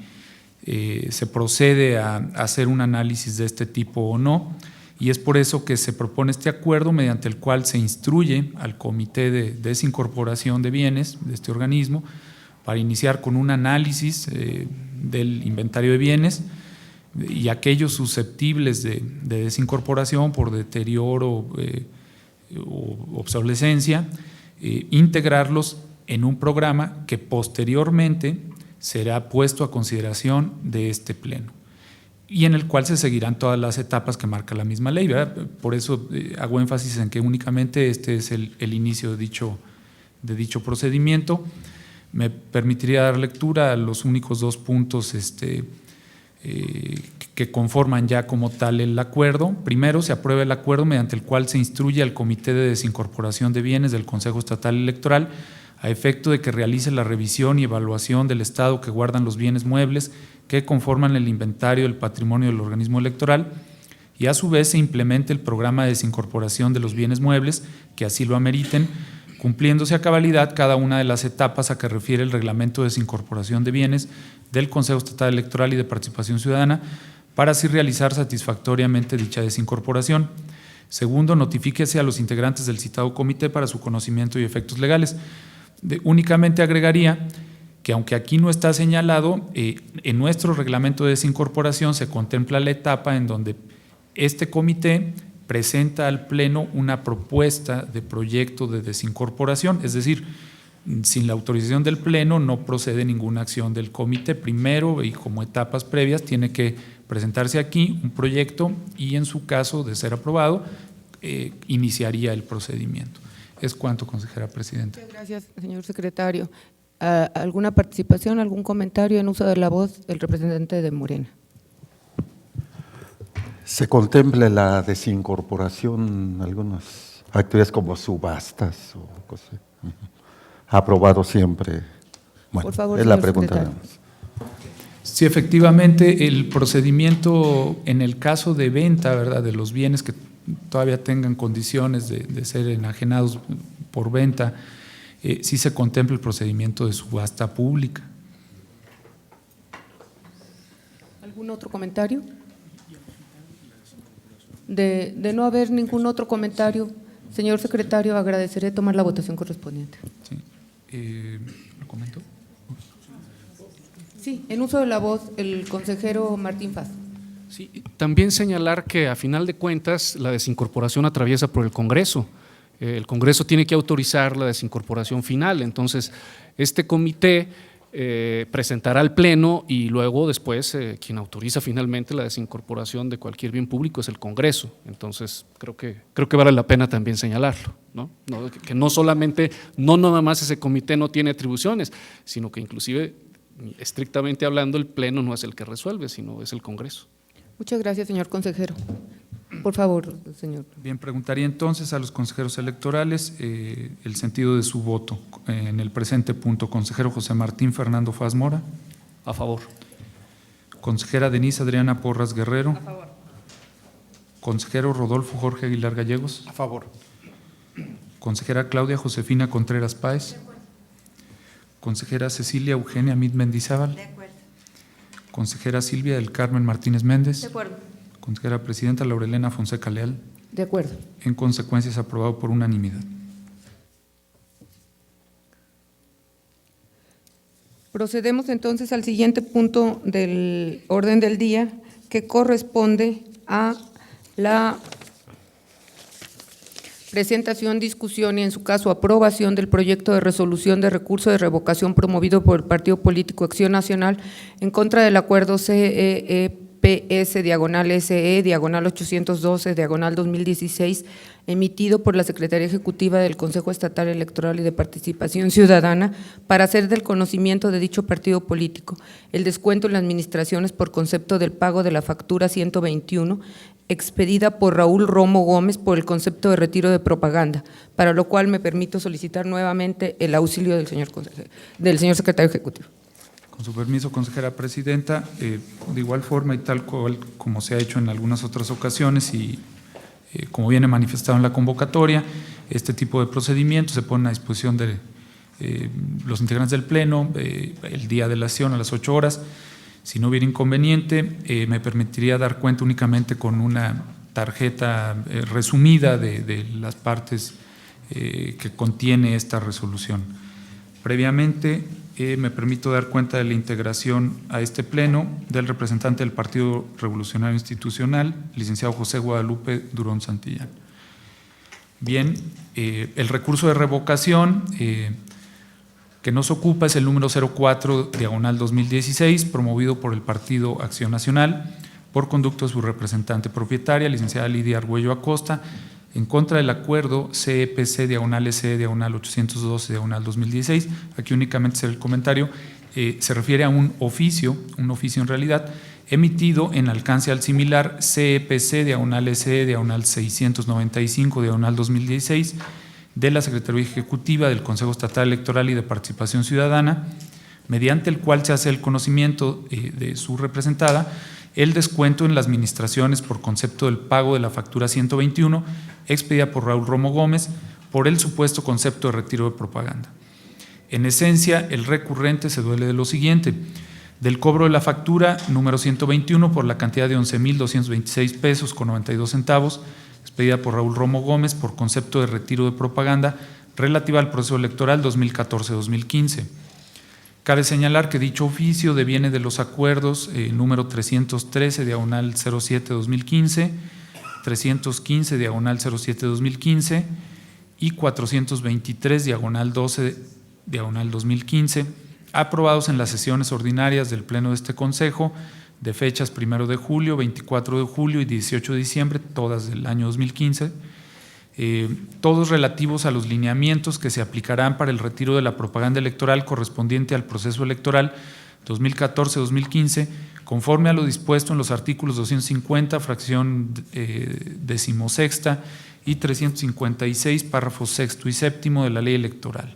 B: se procede a hacer un análisis de este tipo o no, y es por eso que se propone este acuerdo mediante el cual se instruye al Comité de Desincorporación de Bienes de este organismo para iniciar con un análisis del inventario de bienes y aquellos susceptibles de desincorporación por deterioro o obsolescencia, integrarlos en un programa que posteriormente será puesto a consideración de este Pleno y en el cual se seguirán todas las etapas que marca la misma ley, ¿verdad? Por eso hago énfasis en que únicamente este es el inicio de dicho procedimiento. Me permitiría dar lectura a los únicos dos puntos que conforman ya como tal el acuerdo. Primero, se aprueba el acuerdo mediante el cual se instruye al Comité de Desincorporación de Bienes del Consejo Estatal Electoral a efecto de que realice la revisión y evaluación del estado que guardan los bienes muebles que conforman el inventario del patrimonio del organismo electoral y a su vez se implemente el programa de desincorporación de los bienes muebles que así lo ameriten, cumpliéndose a cabalidad cada una de las etapas a que refiere el reglamento de desincorporación de bienes del Consejo Estatal Electoral y de Participación Ciudadana para así realizar satisfactoriamente dicha desincorporación. Segundo, notifíquese a los integrantes del citado comité para su conocimiento y efectos legales. Únicamente agregaría que aunque aquí no está señalado, en nuestro reglamento de desincorporación se contempla la etapa en donde este comité presenta al Pleno una propuesta de proyecto de desincorporación, es decir, sin la autorización del Pleno no procede ninguna acción del comité. Primero y como etapas previas tiene que presentarse aquí un proyecto y en su caso de ser aprobado iniciaría el procedimiento. Es cuanto, consejera presidenta.
A: Muchas gracias, señor secretario. ¿Alguna participación, algún comentario en uso de la voz del representante de Morena?
I: Se contempla la desincorporación, algunas actividades como subastas o cosas. Aprobado siempre. Bueno,
A: por favor,
I: es la
A: señor
I: pregunta.
A: secretario.
B: Sí, efectivamente, el procedimiento en el caso de venta, ¿verdad?, de los bienes que todavía tengan condiciones de ser enajenados por venta, sí se contempla el procedimiento de subasta pública.
A: ¿Algún otro comentario? De no haber ningún otro comentario, señor secretario, agradeceré tomar la votación correspondiente.
B: Sí. ¿Lo comento?
A: Sí, en uso de la voz, el consejero Martín Faz.
L: Sí, también señalar que a final de cuentas la desincorporación atraviesa por el Congreso. El Congreso tiene que autorizar la desincorporación final, entonces este comité presentará al Pleno y luego después quien autoriza finalmente la desincorporación de cualquier bien público es el Congreso. Entonces creo que vale la pena también señalarlo, ¿no? Que no solamente, no nada más ese comité no tiene atribuciones, sino que inclusive estrictamente hablando, el Pleno no es el que resuelve, sino es el Congreso.
A: Muchas gracias, señor consejero. Por favor, señor.
B: Bien, preguntaría entonces a los consejeros electorales el sentido de su voto en el presente punto. Consejero José Martín Fernando Faz Mora.
L: A favor.
B: Consejera Denise Adriana Porras Guerrero. A favor. Consejero Rodolfo Jorge Aguilar Gallegos.
K: A favor.
B: Consejera Claudia Josefina Contreras Páez. De acuerdo. Consejera Cecilia Eugenia Mit Mendizábal. De acuerdo. Consejera Silvia del Carmen Martínez Méndez.
E: De acuerdo.
B: Consejera Presidenta Laurelena Fonseca Leal.
A: De acuerdo.
B: En consecuencia, es aprobado por unanimidad.
A: Procedemos entonces al siguiente punto del orden del día, que corresponde a la presentación, discusión y, en su caso, aprobación del proyecto de resolución de recurso de revocación promovido por el Partido Político Acción Nacional en contra del acuerdo CEPS/SE/812/2016, emitido por la Secretaría Ejecutiva del Consejo Estatal Electoral y de Participación Ciudadana para hacer del conocimiento de dicho partido político el descuento en las administraciones por concepto del pago de la factura 121 expedida por Raúl Romo Gómez por el concepto de retiro de propaganda, para lo cual me permito solicitar nuevamente el auxilio del señor secretario ejecutivo.
B: Con su permiso, consejera presidenta, de igual forma y tal cual como se ha hecho en algunas otras ocasiones y como viene manifestado en la convocatoria, este tipo de procedimientos se ponen a disposición de los integrantes del Pleno el día de la sesión a las 8 horas. Si no hubiera inconveniente, me permitiría dar cuenta únicamente con una tarjeta resumida de las partes que contiene esta resolución. Previamente, me permito dar cuenta de la integración a este pleno del representante del Partido Revolucionario Institucional, licenciado José Guadalupe Durón Santillán. Bien, el recurso de revocación que nos ocupa es el número 04/2016, promovido por el Partido Acción Nacional, por conducto de su representante propietaria, licenciada Lidia Argüello Acosta, en contra del acuerdo CEPC/SE/812/2016. Aquí únicamente será el comentario, se refiere a un oficio en realidad, emitido en alcance al similar CEPC/SE/695/2016 de la Secretaría Ejecutiva del Consejo Estatal Electoral y de Participación Ciudadana, mediante el cual se hace el conocimiento de su representada el descuento en las administraciones por concepto del pago de la factura 121 expedida por Raúl Romo Gómez por el supuesto concepto de retiro de propaganda. En esencia, el recurrente se duele de lo siguiente: del cobro de la factura número 121 por la cantidad de 11,226 pesos con 92 centavos, expedida por Raúl Romo Gómez por concepto de retiro de propaganda relativa al proceso electoral 2014-2015. Cabe señalar que dicho oficio deviene de los acuerdos número 313/07-2015, 315/07-2015 y 423/12-2015, aprobados en las sesiones ordinarias del Pleno de este Consejo de fechas 1 de julio, 24 de julio y 18 de diciembre, todas del año 2015, todos relativos a los lineamientos que se aplicarán para el retiro de la propaganda electoral correspondiente al proceso electoral 2014-2015, conforme a lo dispuesto en los artículos 250, fracción 16ª y 356, párrafos 6º y 7º de la Ley Electoral.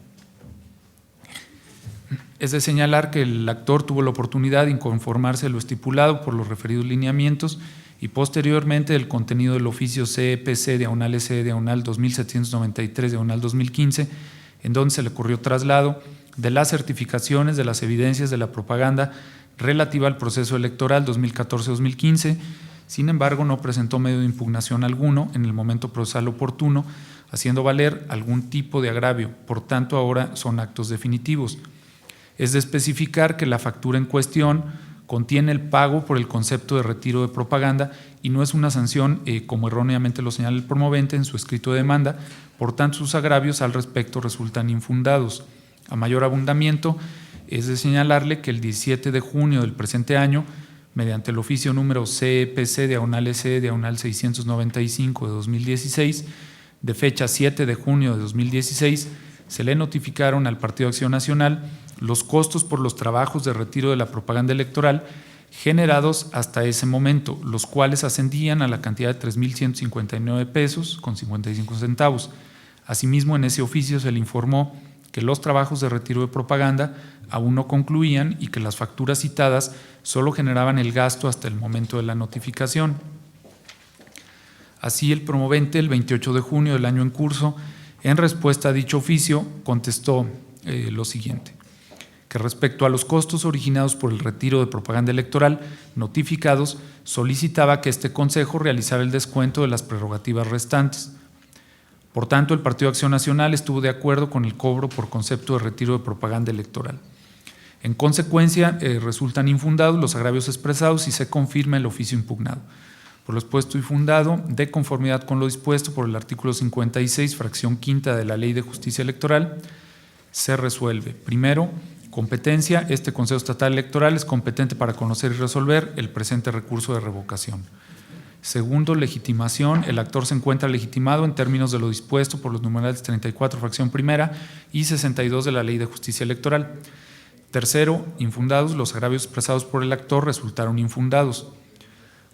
B: Es de señalar que el actor tuvo la oportunidad de inconformarse a lo estipulado por los referidos lineamientos y posteriormente del contenido del oficio CEPC/SE/2793/2015, en donde se le ocurrió traslado de las certificaciones de las evidencias de la propaganda relativa al proceso electoral 2014-2015. Sin embargo, no presentó medio de impugnación alguno en el momento procesal oportuno, haciendo valer algún tipo de agravio. Por tanto, ahora son actos definitivos. Es de especificar que la factura en cuestión contiene el pago por el concepto de retiro de propaganda y no es una sanción, como erróneamente lo señala el promovente en su escrito de demanda. Por tanto, sus agravios al respecto resultan infundados. A mayor abundamiento, es de señalarle que el 17 de junio del presente año, mediante el oficio número CEPC/SE/695/2016, de fecha 7 de junio de 2016, se le notificaron al Partido Acción Nacional los costos por los trabajos de retiro de la propaganda electoral generados hasta ese momento, los cuales ascendían a la cantidad de 3.159 pesos con 55 centavos. Asimismo, en ese oficio se le informó que los trabajos de retiro de propaganda aún no concluían y que las facturas citadas solo generaban el gasto hasta el momento de la notificación. Así, el promovente, el 28 de junio del año en curso, en respuesta a dicho oficio, contestó lo siguiente: que respecto a los costos originados por el retiro de propaganda electoral notificados, solicitaba que este Consejo realizara el descuento de las prerrogativas restantes. Por tanto, el Partido Acción Nacional estuvo de acuerdo con el cobro por concepto de retiro de propaganda electoral. En consecuencia, resultan infundados los agravios expresados y se confirma el oficio impugnado. Por lo expuesto y fundado, de conformidad con lo dispuesto por el artículo 56, fracción quinta de la Ley de Justicia Electoral, se resuelve. Primero, competencia. Este Consejo Estatal Electoral es competente para conocer y resolver el presente recurso de revocación. Segundo, legitimación. El actor se encuentra legitimado en términos de lo dispuesto por los numerales 34, fracción primera y 62 de la Ley de Justicia Electoral. Tercero, infundados. Los agravios expresados por el actor resultaron infundados.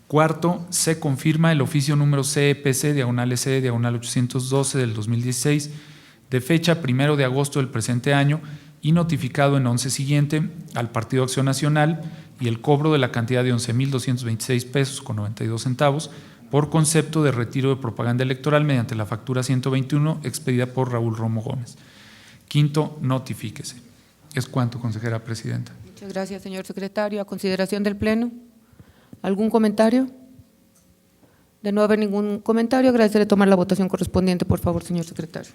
B: Cuarto, se confirma el oficio número CEPC/SC/812 del 2016 de fecha 1 de agosto del presente año y notificado en 11 siguiente al Partido Acción Nacional y el cobro de la cantidad de 11.226 pesos con 92 centavos por concepto de retiro de propaganda electoral mediante la factura 121 expedida por Raúl Romo Gómez. Quinto, notifíquese. Es cuanto, consejera presidenta.
A: Muchas gracias, señor secretario. A consideración del Pleno. ¿Algún comentario? De no haber ningún comentario, agradeceré tomar la votación correspondiente, por favor, señor secretario.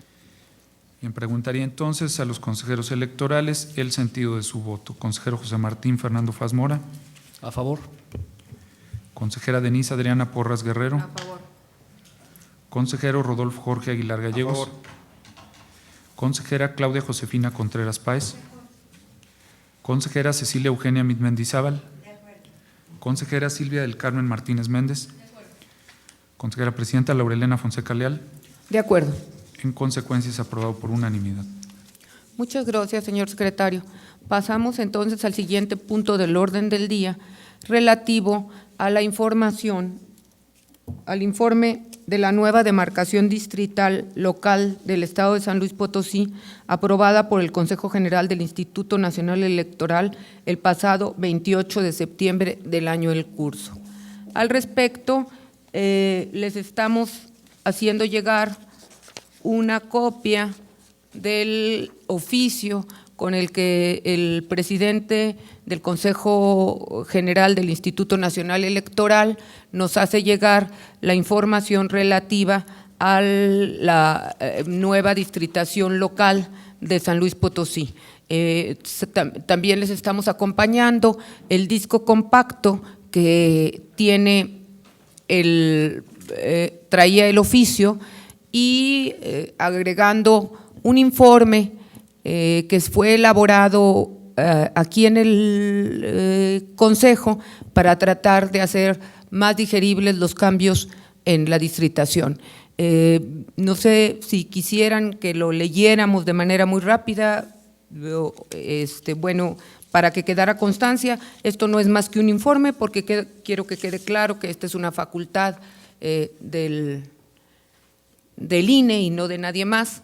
B: Bien, preguntaría entonces a los consejeros electorales el sentido de su voto. Consejero José Martín Fernando Faz Mora.
L: A favor.
B: Consejera Denise Adriana Porras Guerrero.
A: A favor.
B: Consejero Rodolfo Jorge Aguilar Gallegos.
K: A favor.
B: Consejera Claudia Josefina Contreras Páez. Consejera Cecilia Eugenia Mit Mendizábal. Consejera Silvia del Carmen Martínez Méndez. Consejera Presidenta Laura Elena Fonseca Leal.
A: De acuerdo.
B: En consecuencia, es aprobado por unanimidad.
A: Muchas gracias, señor secretario. Pasamos entonces al siguiente punto del orden del día, relativo a la información, al informe de la nueva demarcación distrital local del Estado de San Luis Potosí, aprobada por el Consejo General del Instituto Nacional Electoral el pasado 28 de septiembre del año en curso. Al respecto, les estamos haciendo llegar una copia del oficio con el que el presidente del Consejo General del Instituto Nacional Electoral nos hace llegar la información relativa a la nueva distritación local de San Luis Potosí. También les estamos acompañando el disco compacto que traía el oficio y agregando un informe que fue elaborado aquí en el Consejo para tratar de hacer más digeribles los cambios en la distritación. No sé si quisieran que lo leyéramos de manera muy rápida, bueno, para que quedara constancia. Esto no es más que un informe porque quiero que quede claro que esta es una facultad del INE y no de nadie más,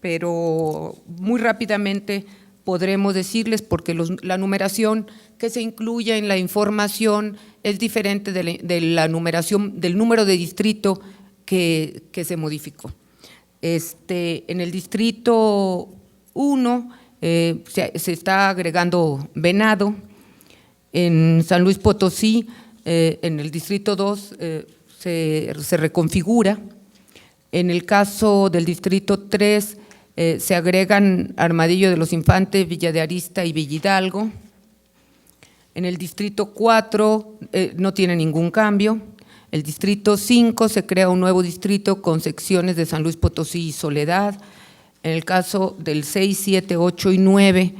A: pero muy rápidamente podremos decirles, porque la numeración que se incluye en la información es diferente de la numeración del número de distrito que se modificó. En el distrito 1 se está agregando Venado, en San Luis Potosí, en el distrito 2 se reconfigura. En el caso del distrito 3 se agregan Armadillo de los Infantes, Villa de Arista y Villa Hidalgo. En el distrito 4 no tiene ningún cambio. El distrito 5 se crea un nuevo distrito con secciones de San Luis Potosí y Soledad. En el caso del 6, 7, 8 y 9,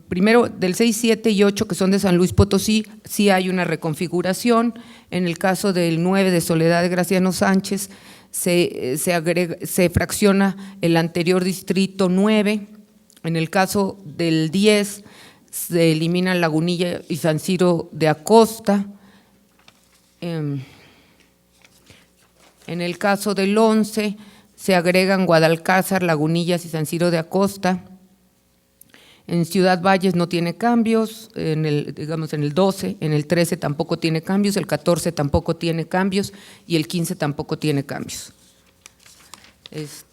A: primero del 6, 7 y 8 que son de San Luis Potosí, sí hay una reconfiguración. En el caso del 9 de Soledad de Graciano Sánchez, se fracciona el anterior distrito 9. En el caso del 10 se eliminan Lagunilla y San Ciro de Acosta. En el caso del 11 se agregan Guadalcázar, Lagunillas y San Ciro de Acosta. En Ciudad Valles no tiene cambios, en el 12, en el 13 tampoco tiene cambios, el 14 tampoco tiene cambios y el 15 tampoco tiene cambios. ¿Es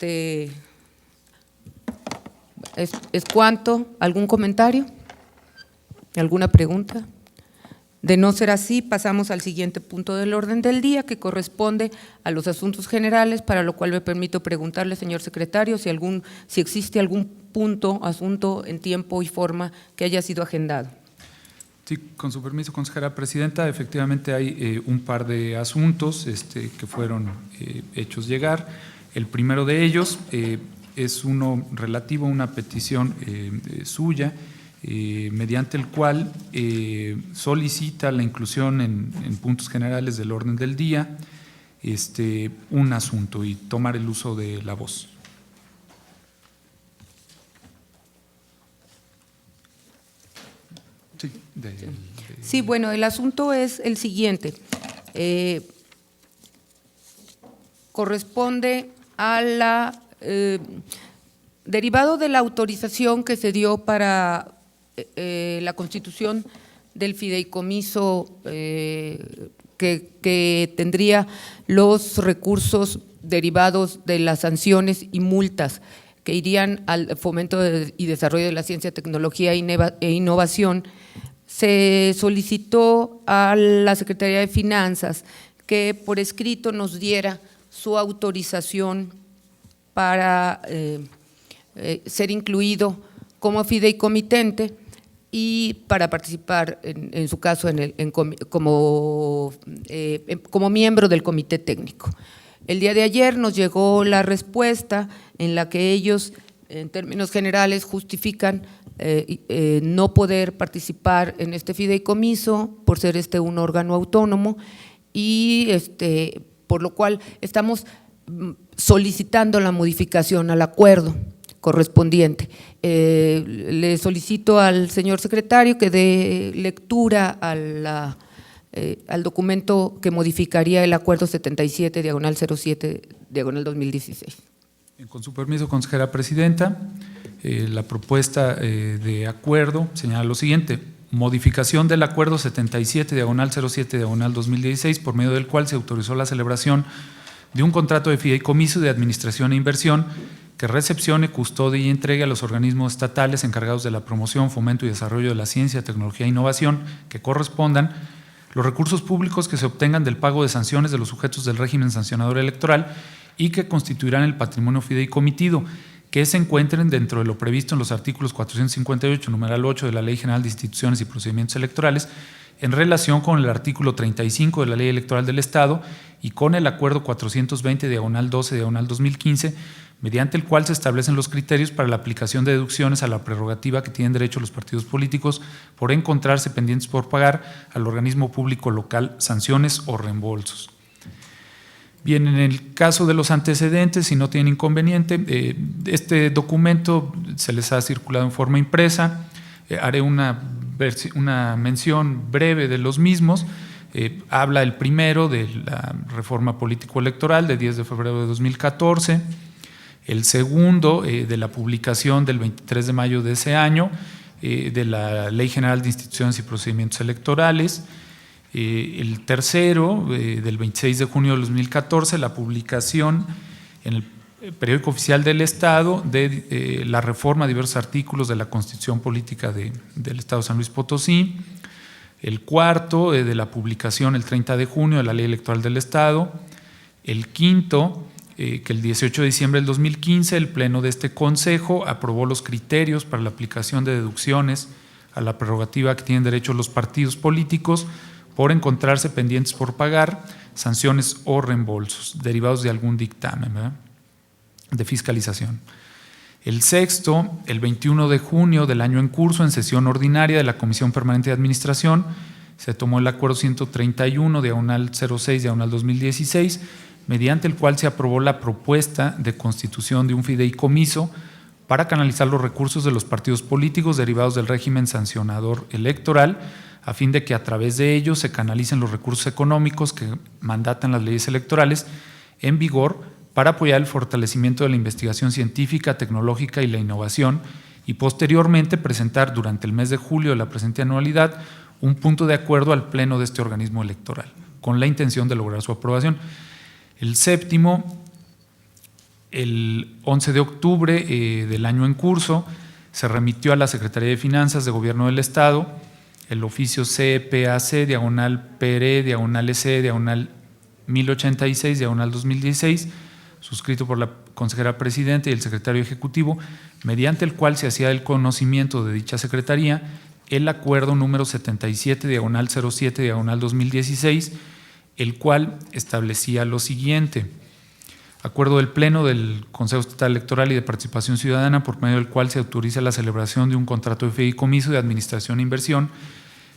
A: cuanto? ¿Algún comentario? ¿Alguna pregunta? De no ser así, pasamos al siguiente punto del orden del día, que corresponde a los asuntos generales, para lo cual me permito preguntarle, señor secretario, si existe algún asunto en tiempo y forma que haya sido agendado.
B: Sí, con su permiso, consejera presidenta, efectivamente hay un par de asuntos que fueron hechos llegar. El primero de ellos es uno relativo a una petición suya, mediante el cual solicita la inclusión en puntos generales del orden del día un asunto y tomar el uso de la voz.
A: Sí, bueno, el asunto es el siguiente. Corresponde a derivado de la autorización que se dio para la constitución del fideicomiso que tendría los recursos derivados de las sanciones y multas que irían al fomento y desarrollo de la ciencia, tecnología e innovación. Se solicitó a la Secretaría de Finanzas que por escrito nos diera su autorización para ser incluido como fideicomitente y para participar, en su caso, como miembro del comité técnico. El día de ayer nos llegó la respuesta en la que ellos, en términos generales, justifican no poder participar en este fideicomiso por ser un órgano autónomo y por lo cual estamos solicitando la modificación al acuerdo correspondiente. Le solicito al señor secretario que dé lectura al documento que modificaría el acuerdo 77/07/2016.
B: Con su permiso, consejera presidenta, la propuesta de acuerdo señala lo siguiente: modificación del acuerdo 77/07/2016, por medio del cual se autorizó la celebración de un contrato de fideicomiso de administración e inversión que recepcione, custodie y entregue a los organismos estatales encargados de la promoción, fomento y desarrollo de la ciencia, tecnología e innovación que correspondan los recursos públicos que se obtengan del pago de sanciones de los sujetos del régimen sancionador electoral y que constituirán el patrimonio fideicomitido, que se encuentren dentro de lo previsto en los artículos 458, numeral 8 de la Ley General de Instituciones y Procedimientos Electorales, en relación con el artículo 35 de la Ley Electoral del Estado y con el acuerdo 420/12/2015, mediante el cual se establecen los criterios para la aplicación de deducciones a la prerrogativa que tienen derecho los partidos políticos por encontrarse pendientes por pagar al organismo público local sanciones o reembolsos. Bien, en el caso de los antecedentes, si no tienen inconveniente, este documento se les ha circulado en forma impresa. Haré una mención breve de los mismos. Habla el primero de la reforma político-electoral de 10 de febrero de 2014, el segundo de la publicación del 23 de mayo de ese año de la Ley General de Instituciones y Procedimientos Electorales, el tercero del 26 de junio de 2014, la publicación en el Periódico Oficial del Estado de la reforma a diversos artículos de la Constitución Política del Estado de San Luis Potosí, el cuarto de la publicación el 30 de junio de la Ley Electoral del Estado, el quinto que el 18 de diciembre del 2015 el Pleno de este Consejo aprobó los criterios para la aplicación de deducciones a la prerrogativa que tienen derecho los partidos políticos por encontrarse pendientes por pagar sanciones o reembolsos derivados de algún dictamen, ¿verdad?, de fiscalización. El sexto, el 21 de junio del año en curso, en sesión ordinaria de la Comisión Permanente de Administración, se tomó el acuerdo 131/06/2016, mediante el cual se aprobó la propuesta de constitución de un fideicomiso para canalizar los recursos de los partidos políticos derivados del régimen sancionador electoral, a fin de que a través de ellos se canalicen los recursos económicos que mandatan las leyes electorales en vigor para apoyar el fortalecimiento de la investigación científica, tecnológica y la innovación, y posteriormente presentar durante el mes de julio de la presente anualidad un punto de acuerdo al pleno de este organismo electoral, con la intención de lograr su aprobación. El séptimo, el 11 de octubre del año en curso, se remitió a la Secretaría de Finanzas de Gobierno del Estado el oficio CPAC/PRE/1086/1086, suscrito por la consejera presidenta y el secretario ejecutivo, mediante el cual se hacía del conocimiento de dicha secretaría el acuerdo número 77/07/2016, el cual establecía lo siguiente: acuerdo del Pleno del Consejo Estatal Electoral y de Participación Ciudadana, por medio del cual se autoriza la celebración de un contrato de fideicomiso de administración e inversión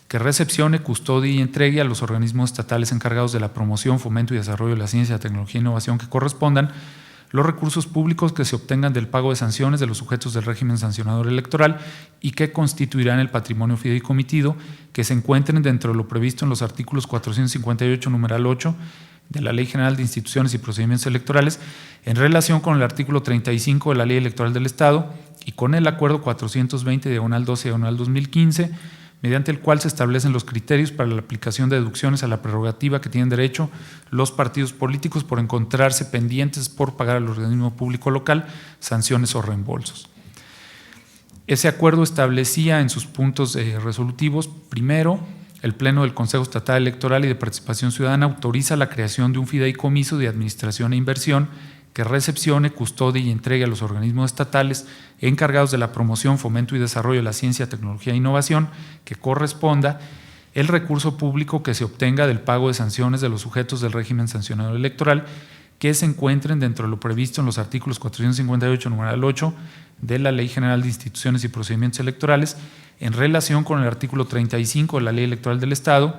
B: que recepcione, custodie y entregue a los organismos estatales encargados de la promoción, fomento y desarrollo de la ciencia, tecnología e innovación que correspondan los recursos públicos que se obtengan del pago de sanciones de los sujetos del régimen sancionador electoral y que constituirán el patrimonio fideicomitido, que se encuentren dentro de lo previsto en los artículos 458, numeral 8, de la Ley General de Instituciones y Procedimientos Electorales, en relación con el artículo 35 de la Ley Electoral del Estado y con el acuerdo 420/12/2015, mediante el cual se establecen los criterios para la aplicación de deducciones a la prerrogativa que tienen derecho los partidos políticos por encontrarse pendientes por pagar al organismo público local sanciones o reembolsos. Ese acuerdo establecía en sus puntos resolutivos: primero, el Pleno del Consejo Estatal Electoral y de Participación Ciudadana autoriza la creación de un fideicomiso de administración e inversión que recepcione, custodie y entregue a los organismos estatales encargados de la promoción, fomento y desarrollo de la ciencia, tecnología e innovación que corresponda el recurso público que se obtenga del pago de sanciones de los sujetos del régimen sancionador electoral que se encuentren dentro de lo previsto en los artículos 458, numeral 8 de la Ley General de Instituciones y Procedimientos Electorales, en relación con el artículo 35 de la Ley Electoral del Estado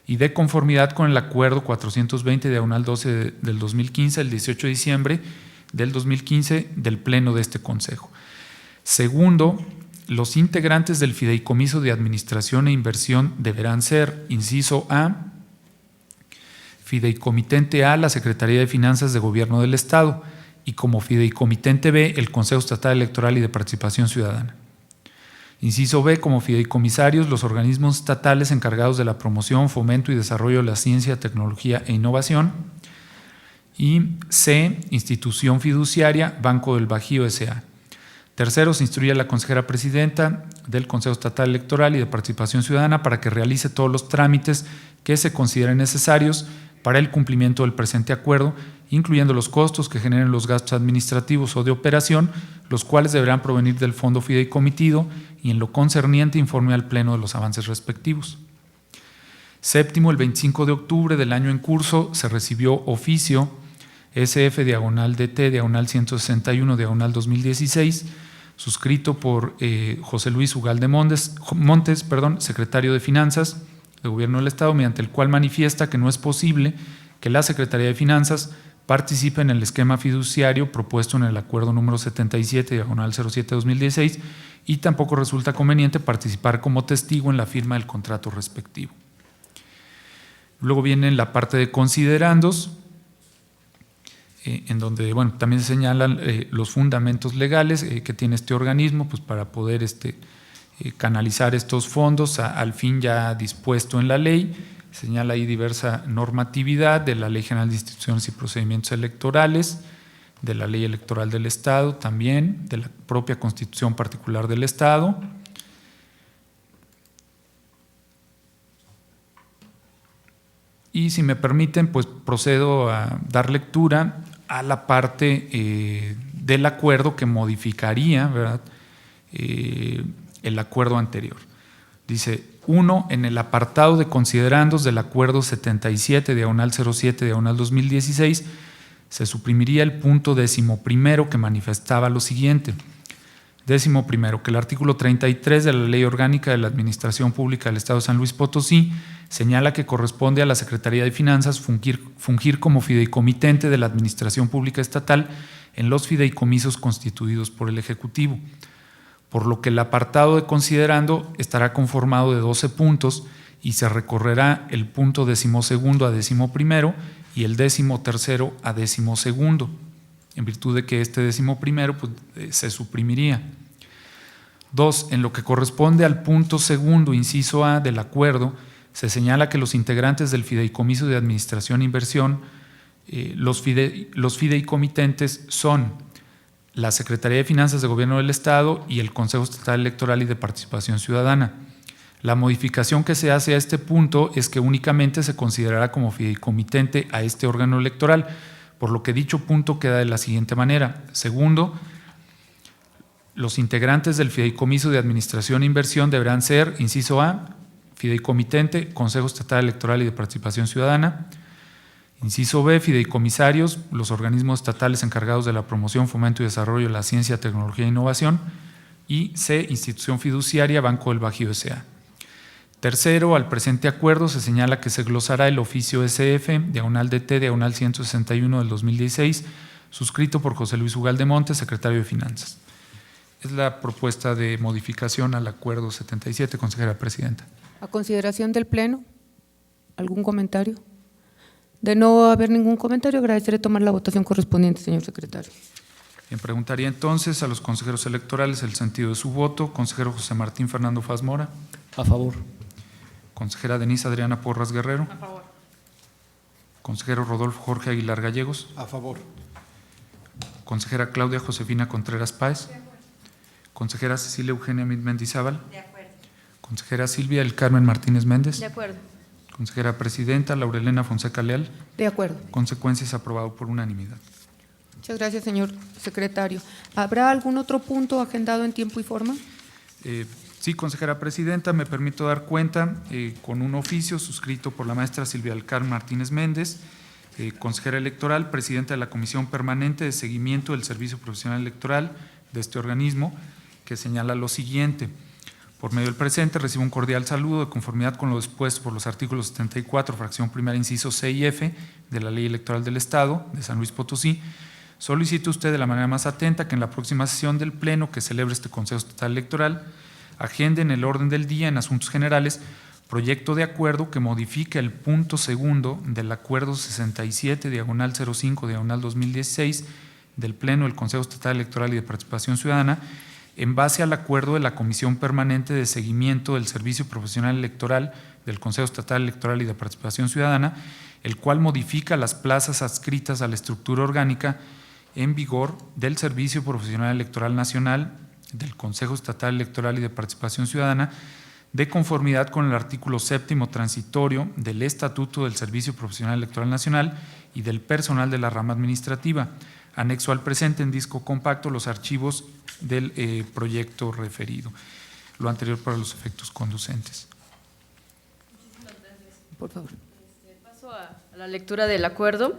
B: y de conformidad con el acuerdo 420/12 del 2015, el 18 de diciembre del 2015, del Pleno de este Consejo. Segundo, los integrantes del fideicomiso de administración e inversión deberán ser: inciso A, fideicomitente A, la Secretaría de Finanzas de Gobierno del Estado, y como fideicomitente B, el Consejo Estatal Electoral y de Participación Ciudadana. Inciso B, como fideicomisarios, los organismos estatales encargados de la promoción, fomento y desarrollo de la ciencia, tecnología e innovación. Y C, institución fiduciaria, Banco del Bajío S.A. Tercero, se instruye a la consejera presidenta del Consejo Estatal Electoral y de Participación Ciudadana para que realice todos los trámites que se consideren necesarios para el cumplimiento del presente acuerdo, incluyendo los costos que generen los gastos administrativos o de operación, los cuales deberán provenir del fondo fideicomitido, y en lo concerniente informe al Pleno de los avances respectivos. Séptimo, el 25 de octubre del año en curso se recibió oficio SF/DT/161/2016, suscrito por José Luis Ugalde Montes, secretario de Finanzas del Gobierno del Estado, mediante el cual manifiesta que no es posible que la Secretaría de Finanzas participe en el esquema fiduciario propuesto en el acuerdo número 77/07/2016 y tampoco resulta conveniente participar como testigo en la firma del contrato respectivo. Luego viene la parte de considerandos, en donde también se señalan los fundamentos legales que tiene este organismo pues, para poder canalizar estos fondos al fin ya dispuesto en la ley. Señala ahí diversa normatividad de la Ley General de Instituciones y Procedimientos Electorales, de la Ley Electoral del Estado también, de la propia Constitución Particular del Estado. Y si me permiten, pues procedo a dar lectura a la parte del acuerdo que modificaría, ¿verdad?, el acuerdo anterior. Dice: 1. En el apartado de considerandos del acuerdo 77/07/2016 se suprimiría el punto 11º que manifestaba lo siguiente. 11º, que el artículo 33 de la Ley Orgánica de la Administración Pública del Estado de San Luis Potosí señala que corresponde a la Secretaría de Finanzas fungir como fideicomitente de la Administración Pública Estatal en los fideicomisos constituidos por el Ejecutivo, por lo que el apartado de considerando estará conformado de 12 puntos y se recorrerá el punto 12º a 11º y el 13º a 12º, en virtud de que este 11º pues, se suprimiría. 2. En lo que corresponde al punto 2º, inciso A del acuerdo, se señala que los integrantes del Fideicomiso de Administración e Inversión, los fideicomitentes son la Secretaría de Finanzas de Gobierno del Estado y el Consejo Estatal Electoral y de Participación Ciudadana. La modificación que se hace a este punto es que únicamente se considerará como fideicomitente a este órgano electoral, por lo que dicho punto queda de la siguiente manera. Segundo, los integrantes del Fideicomiso de Administración e Inversión deberán ser, inciso A, fideicomitente, Consejo Estatal Electoral y de Participación Ciudadana. Inciso B, fideicomisarios, los organismos estatales encargados de la promoción, fomento y desarrollo de la ciencia, tecnología e innovación. Y C, institución fiduciaria, Banco del Bajío S.A. Tercero, al presente acuerdo se señala que se glosará el oficio SF, /DT, /161 del 2016, suscrito por José Luis Ugalde Montes, secretario de Finanzas. Es la propuesta de modificación al acuerdo 77, consejera presidenta.
A: A consideración del Pleno, ¿algún comentario? De no haber ningún comentario, agradeceré tomar la votación correspondiente, señor secretario.
B: Bien, preguntaría entonces a los consejeros electorales el sentido de su voto. Consejero José Martín Fernando Faz-Mora.
L: A favor.
B: Consejera Denise Adriana Porras Guerrero.
C: A favor.
B: Consejero Rodolfo Jorge Aguilar Gallegos.
K: A favor.
B: Consejera Claudia Josefina Contreras Páez. Consejera Cecilia Eugenia Mit Mendizábal.
J: De acuerdo.
B: Consejera Silvia del Carmen Martínez Méndez.
E: De acuerdo.
B: Consejera Presidenta Laurelena Fonseca Leal.
A: De acuerdo.
B: Consecuencias aprobado por unanimidad.
A: Muchas gracias, señor secretario. ¿Habrá algún otro punto agendado en tiempo y forma?
B: Sí, consejera presidenta, me permito dar cuenta con un oficio suscrito por la maestra Silvia del Carmen Martínez Méndez, consejera electoral, presidenta de la Comisión Permanente de Seguimiento del Servicio Profesional Electoral de este organismo, que señala lo siguiente. Por medio del presente, recibo un cordial saludo de conformidad con lo dispuesto por los artículos 74, fracción primera, inciso C y F de la Ley Electoral del Estado de San Luis Potosí. Solicito usted de la manera más atenta que en la próxima sesión del Pleno que celebre este Consejo Estatal Electoral agende en el orden del día en asuntos generales proyecto de acuerdo que modifique el punto 2 del acuerdo 67, /05, /2016 del Pleno del Consejo Estatal Electoral y de Participación Ciudadana en base al acuerdo de la Comisión Permanente de Seguimiento del Servicio Profesional Electoral del Consejo Estatal Electoral y de Participación Ciudadana, el cual modifica las plazas adscritas a la estructura orgánica en vigor del Servicio Profesional Electoral Nacional del Consejo Estatal Electoral y de Participación Ciudadana, de conformidad con el artículo 7º transitorio del Estatuto del Servicio Profesional Electoral Nacional y del personal de la rama administrativa. Anexo al presente en disco compacto los archivos del proyecto referido. Lo anterior para los efectos conducentes.
A: Por favor.
E: Paso a la lectura del acuerdo.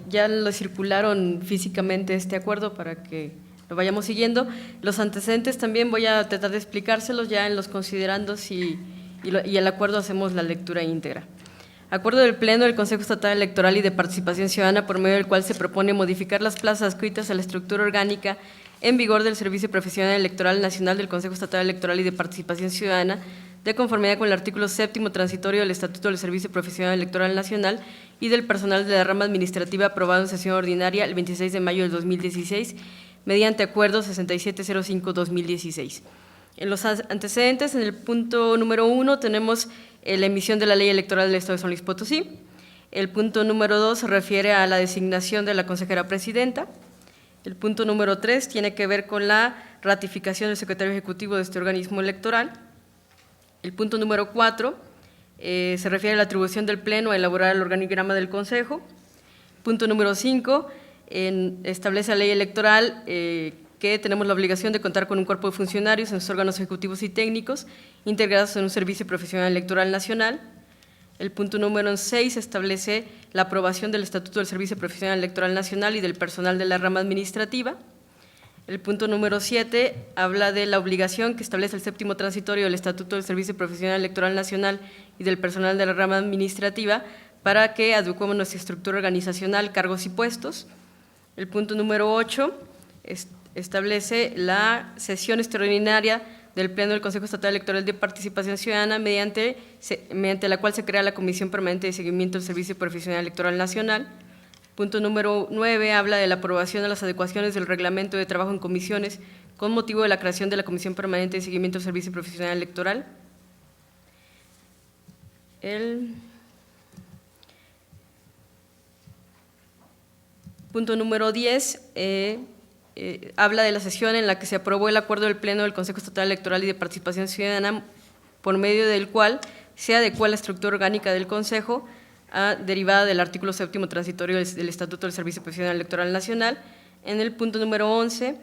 E: Ya lo circularon físicamente este acuerdo para que lo vayamos siguiendo. Los antecedentes también voy a tratar de explicárselos ya en los considerandos y el acuerdo hacemos la lectura íntegra. Acuerdo del Pleno del Consejo Estatal Electoral y de Participación Ciudadana por medio del cual se propone modificar las plazas adscritas a la estructura orgánica en vigor del Servicio Profesional Electoral Nacional del Consejo Estatal Electoral y de Participación Ciudadana de conformidad con el artículo 7º transitorio del Estatuto del Servicio Profesional Electoral Nacional y del personal de la rama administrativa aprobado en sesión ordinaria el 26 de mayo del 2016 mediante acuerdo 6705-2016. En los antecedentes, en el punto número 1 tenemos la emisión de la Ley Electoral del Estado de San Luis Potosí. El punto número 2 se refiere a la designación de la consejera presidenta. El punto número 3 tiene que ver con la ratificación del secretario ejecutivo de este organismo electoral. El punto número 4 se refiere a la atribución del Pleno a elaborar el organigrama del Consejo. Punto número 5 establece la ley electoral que tenemos la obligación de contar con un cuerpo de funcionarios en sus órganos ejecutivos y técnicos integrados en un servicio profesional electoral nacional. El punto número 6 establece la aprobación del Estatuto del Servicio Profesional Electoral Nacional y del personal de la rama administrativa. El punto número 7 habla de la obligación que establece el séptimo transitorio del Estatuto del Servicio Profesional Electoral Nacional y del personal de la rama administrativa para que adecuemos nuestra estructura organizacional, cargos y puestos. El punto número 8 establece la sesión extraordinaria del Pleno del Consejo Estatal Electoral de Participación Ciudadana mediante la cual se crea la Comisión Permanente de Seguimiento del Servicio Profesional Electoral Nacional. Punto número 9 habla de la aprobación de las adecuaciones del reglamento de trabajo en comisiones con motivo de la creación de la Comisión Permanente de Seguimiento del Servicio Profesional Electoral. El punto número 10 habla de la sesión en la que se aprobó el acuerdo del Pleno del Consejo Estatal Electoral y de Participación Ciudadana, por medio del cual se adecua la estructura orgánica del Consejo derivada del artículo 7º transitorio del Estatuto del Servicio Profesional Electoral Nacional. En el punto número 11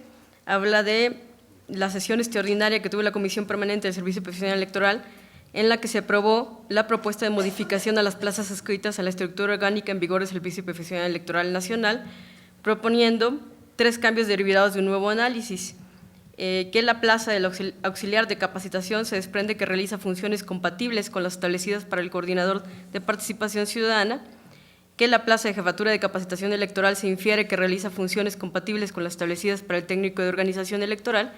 E: habla de la sesión extraordinaria que tuvo la Comisión Permanente del Servicio Profesional Electoral, en la que se aprobó la propuesta de modificación a las plazas adscritas a la estructura orgánica en vigor del Servicio Profesional Electoral Nacional, proponiendo 3 cambios derivados de un nuevo análisis. Que la plaza del auxiliar de capacitación se desprende que realiza funciones compatibles con las establecidas para el coordinador de participación ciudadana, que la plaza de jefatura de capacitación electoral se infiere que realiza funciones compatibles con las establecidas para el técnico de organización electoral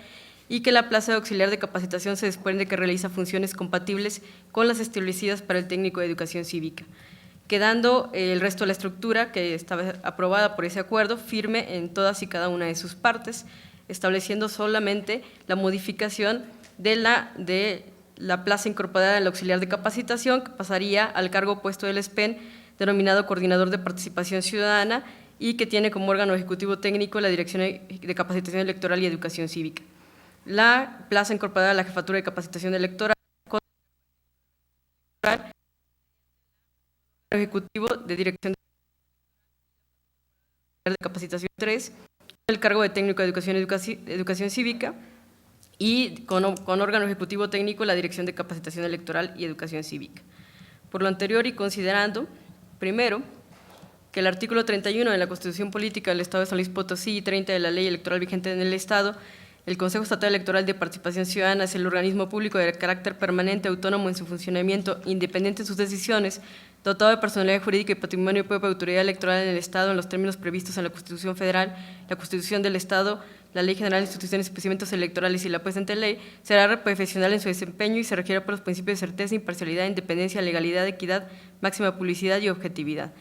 E: y que la plaza de auxiliar de capacitación se desprende que realiza funciones compatibles con las establecidas para el técnico de educación cívica, quedando el resto de la estructura que estaba aprobada por ese acuerdo firme en todas y cada una de sus partes, estableciendo solamente la modificación de la plaza incorporada del auxiliar de capacitación, que pasaría al cargo puesto del SPEN, denominado Coordinador de Participación Ciudadana, y que tiene como órgano ejecutivo técnico la Dirección de Capacitación Electoral y Educación Cívica. La plaza incorporada a la Jefatura de Capacitación Electoral, ejecutivo de Dirección de Capacitación 3, el cargo de técnico de educación cívica y con órgano ejecutivo técnico la Dirección de Capacitación Electoral y Educación Cívica. Por lo anterior y considerando, primero, que el artículo 31 de la Constitución Política del Estado de San Luis Potosí y 30 de la Ley Electoral vigente en el Estado, el Consejo Estatal Electoral de Participación Ciudadana es el organismo público de carácter permanente, autónomo en su funcionamiento, independiente en sus decisiones, dotado de personalidad jurídica y patrimonio propio de autoridad electoral en el Estado en los términos previstos en la Constitución Federal, la Constitución del Estado, la Ley General de Instituciones y Procedimientos Electorales y la presente ley, será profesional en su desempeño y se regirá por los principios de certeza, imparcialidad, independencia, legalidad, equidad, máxima publicidad y objetividad.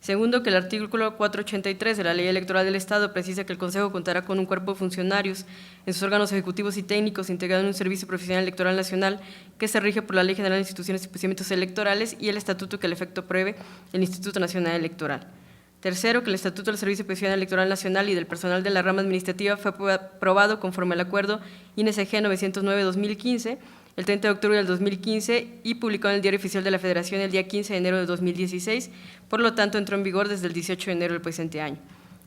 E: Segundo, que el artículo 483 de la Ley Electoral del Estado precisa que el Consejo contará con un cuerpo de funcionarios en sus órganos ejecutivos y técnicos integrado en un Servicio Profesional Electoral Nacional que se rige por la Ley General de Instituciones y Procedimientos Electorales y el estatuto que al efecto apruebe el Instituto Nacional Electoral. Tercero, que el Estatuto del Servicio Profesional Electoral Nacional y del personal de la rama administrativa fue aprobado conforme al Acuerdo INSG 909-2015, el 30 de octubre del 2015 y publicado en el Diario Oficial de la Federación el día 15 de enero de 2016, por lo tanto entró en vigor desde el 18 de enero del presente año.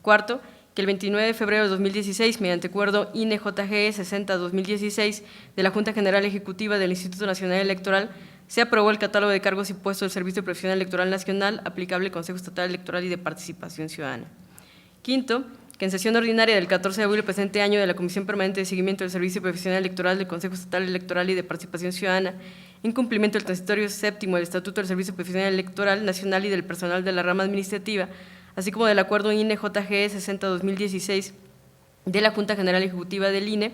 E: Cuarto, que el 29 de febrero de 2016, mediante acuerdo INE-JGE 60-2016 de la Junta General Ejecutiva del Instituto Nacional Electoral, se aprobó el catálogo de cargos y puestos del Servicio Profesional Electoral Nacional aplicable al Consejo Estatal Electoral y de Participación Ciudadana. Quinto, que en sesión ordinaria del 14 de abril del presente año de la Comisión Permanente de Seguimiento del Servicio Profesional Electoral del Consejo Estatal Electoral y de Participación Ciudadana, en cumplimiento del transitorio séptimo del Estatuto del Servicio Profesional Electoral Nacional y del personal de la rama administrativa, así como del acuerdo INE-JGE 60-2016 de la Junta General Ejecutiva del INE,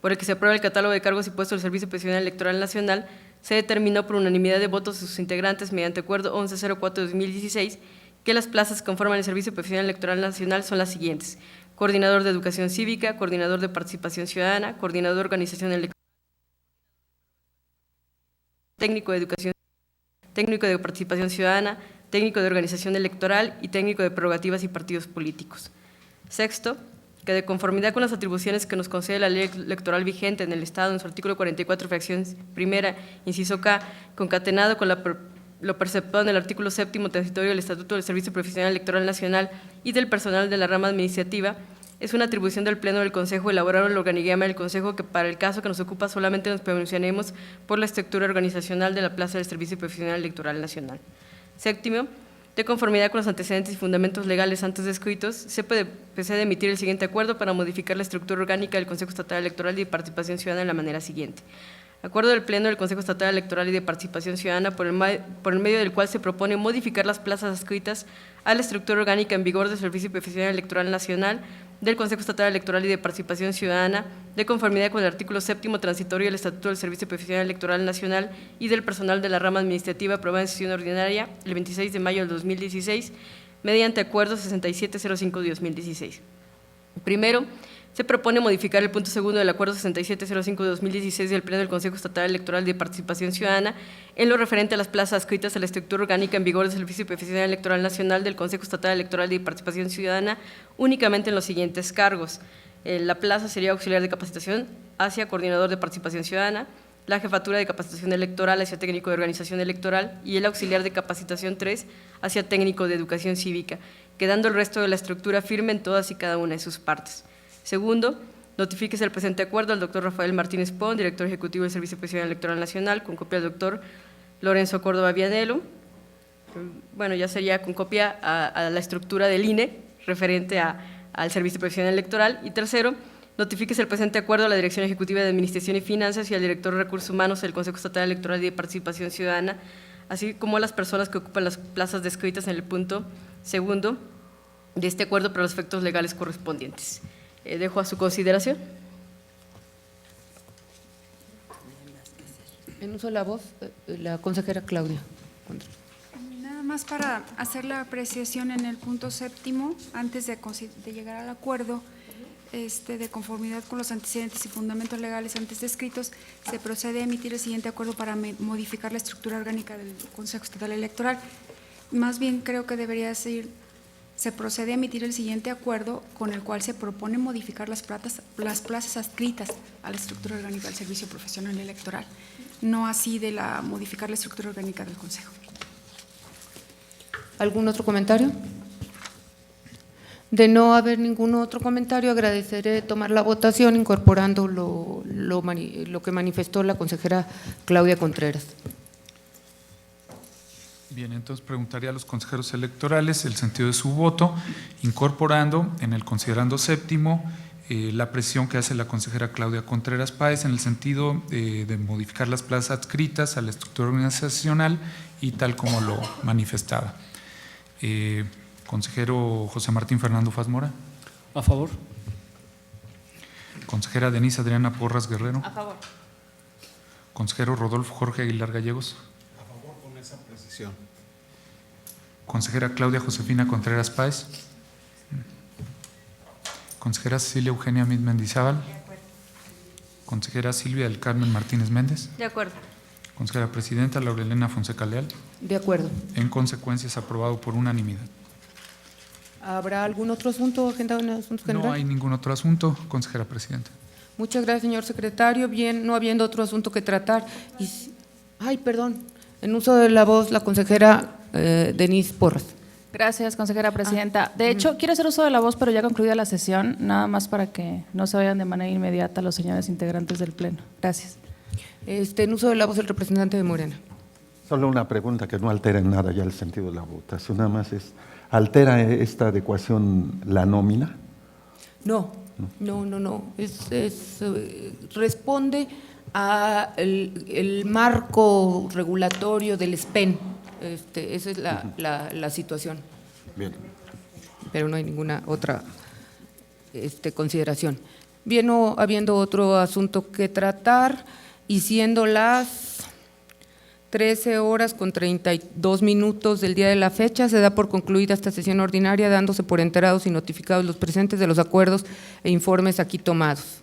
E: por el que se aprueba el catálogo de cargos y puestos del Servicio Profesional Electoral Nacional, se determinó por unanimidad de votos de sus integrantes mediante acuerdo 1104-2016 que las plazas que conforman el Servicio Profesional Electoral Nacional son las siguientes: coordinador de educación cívica, coordinador de participación ciudadana, coordinador de organización electoral, técnico de educación, técnico de participación ciudadana, técnico de organización electoral y técnico de prerrogativas y partidos políticos. Sexto, que de conformidad con las atribuciones que nos concede la ley electoral vigente en el Estado en su artículo 44, fracción primera, inciso K, concatenado con lo perceptuado en el artículo 7º transitorio del Estatuto del Servicio Profesional Electoral Nacional y del personal de la rama administrativa, es una atribución del Pleno del Consejo elaborar el organigrama del Consejo que para el caso que nos ocupa solamente nos pronunciaremos por la estructura organizacional de la plaza del Servicio Profesional Electoral Nacional. Séptimo, de conformidad con los antecedentes y fundamentos legales antes descritos, se procede a emitir el siguiente acuerdo para modificar la estructura orgánica del Consejo Estatal Electoral y de Participación Ciudadana de la manera siguiente. Acuerdo del Pleno del Consejo Estatal Electoral y de Participación Ciudadana por el medio del cual se propone modificar las plazas adscritas a la estructura orgánica en vigor del Servicio Profesional Electoral Nacional del Consejo Estatal Electoral y de Participación Ciudadana, de conformidad con el artículo 7º transitorio del Estatuto del Servicio Profesional Electoral Nacional y del personal de la rama administrativa aprobada en sesión ordinaria el 26 de mayo del 2016, mediante Acuerdo 6705 de 2016. Primero, se propone modificar el punto segundo del Acuerdo 6705 de 2016 del Pleno del Consejo Estatal Electoral de Participación Ciudadana en lo referente a las plazas adscritas a la estructura orgánica en vigor del Servicio Profesional Electoral Nacional del Consejo Estatal Electoral de Participación Ciudadana únicamente en los siguientes cargos. La plaza sería auxiliar de capacitación hacia coordinador de participación ciudadana, la jefatura de capacitación electoral hacia técnico de organización electoral y el auxiliar de capacitación 3 hacia técnico de educación cívica, quedando el resto de la estructura firme en todas y cada una de sus partes. Segundo, notifíquese el presente acuerdo al doctor Rafael Martínez Pon, director ejecutivo del Servicio Profesional Electoral Nacional, con copia al doctor Lorenzo Córdoba Vianelo. Bueno, ya sería con copia a la estructura del INE referente al Servicio Profesional Electoral. Y tercero, notifíquese el presente acuerdo a la Dirección Ejecutiva de Administración y Finanzas y al director de Recursos Humanos del Consejo Estatal Electoral y de Participación Ciudadana, así como a las personas que ocupan las plazas descritas en el punto segundo de este acuerdo para los efectos legales correspondientes. Dejo a su consideración.
A: En uso de la voz, la consejera Claudia.
C: Nada más para hacer la apreciación en el punto séptimo, antes de llegar al acuerdo, de conformidad con los antecedentes y fundamentos legales antes descritos, se procede a emitir el siguiente acuerdo para modificar la estructura orgánica del Consejo Estatal Electoral. Más bien creo que debería decir, se procede a emitir el siguiente acuerdo con el cual se propone modificar las plazas adscritas a la estructura orgánica del Servicio Profesional Electoral, no así de modificar la estructura orgánica del Consejo.
A: ¿Algún otro comentario? De no haber ningún otro comentario, agradeceré tomar la votación incorporando lo que manifestó la consejera Claudia Contreras.
B: Bien, entonces preguntaría a los consejeros electorales el sentido de su voto, incorporando en el considerando séptimo la presión que hace la consejera Claudia Contreras Páez en el sentido de modificar las plazas adscritas a la estructura organizacional y tal como lo manifestaba. Consejero José Martín Fernando Faz Mora.
L: A favor.
B: Consejera Denise Adriana Porras Guerrero.
E: A favor.
B: Consejero Rodolfo Jorge Aguilar Gallegos.
K: A favor con esa precisión.
B: Consejera Claudia Josefina Contreras Páez. Consejera Cecilia Eugenia Mid Mendizábal.
J: De acuerdo.
B: Consejera Silvia del Carmen Martínez Méndez.
E: De acuerdo.
B: Consejera Presidenta Laurelena Fonseca Leal.
A: De acuerdo.
B: En consecuencia, es aprobado por unanimidad.
A: ¿Habrá algún otro asunto agendado en el asunto general?
B: No hay ningún otro asunto, consejera Presidenta.
A: Muchas gracias, señor secretario. Bien, no habiendo otro asunto que tratar. En uso de la voz, la consejera Denise Porras.
M: Gracias, consejera Presidenta. De hecho, quiero hacer uso de la voz, pero ya concluida la sesión, nada más para que no se vayan de manera inmediata los señores integrantes del Pleno. Gracias.
A: En uso de la voz, el representante de Morena.
I: Solo una pregunta que no altera en nada ya el sentido de la votación, nada más es, ¿altera esta adecuación la nómina?
A: No. Responde a el marco regulatorio del SPEN. Esa es la situación.
I: Bien.
A: Pero no hay ninguna otra consideración. Bien, no habiendo otro asunto que tratar y siendo las 13:32 del día de la fecha, se da por concluida esta sesión ordinaria, dándose por enterados y notificados los presentes de los acuerdos e informes aquí tomados.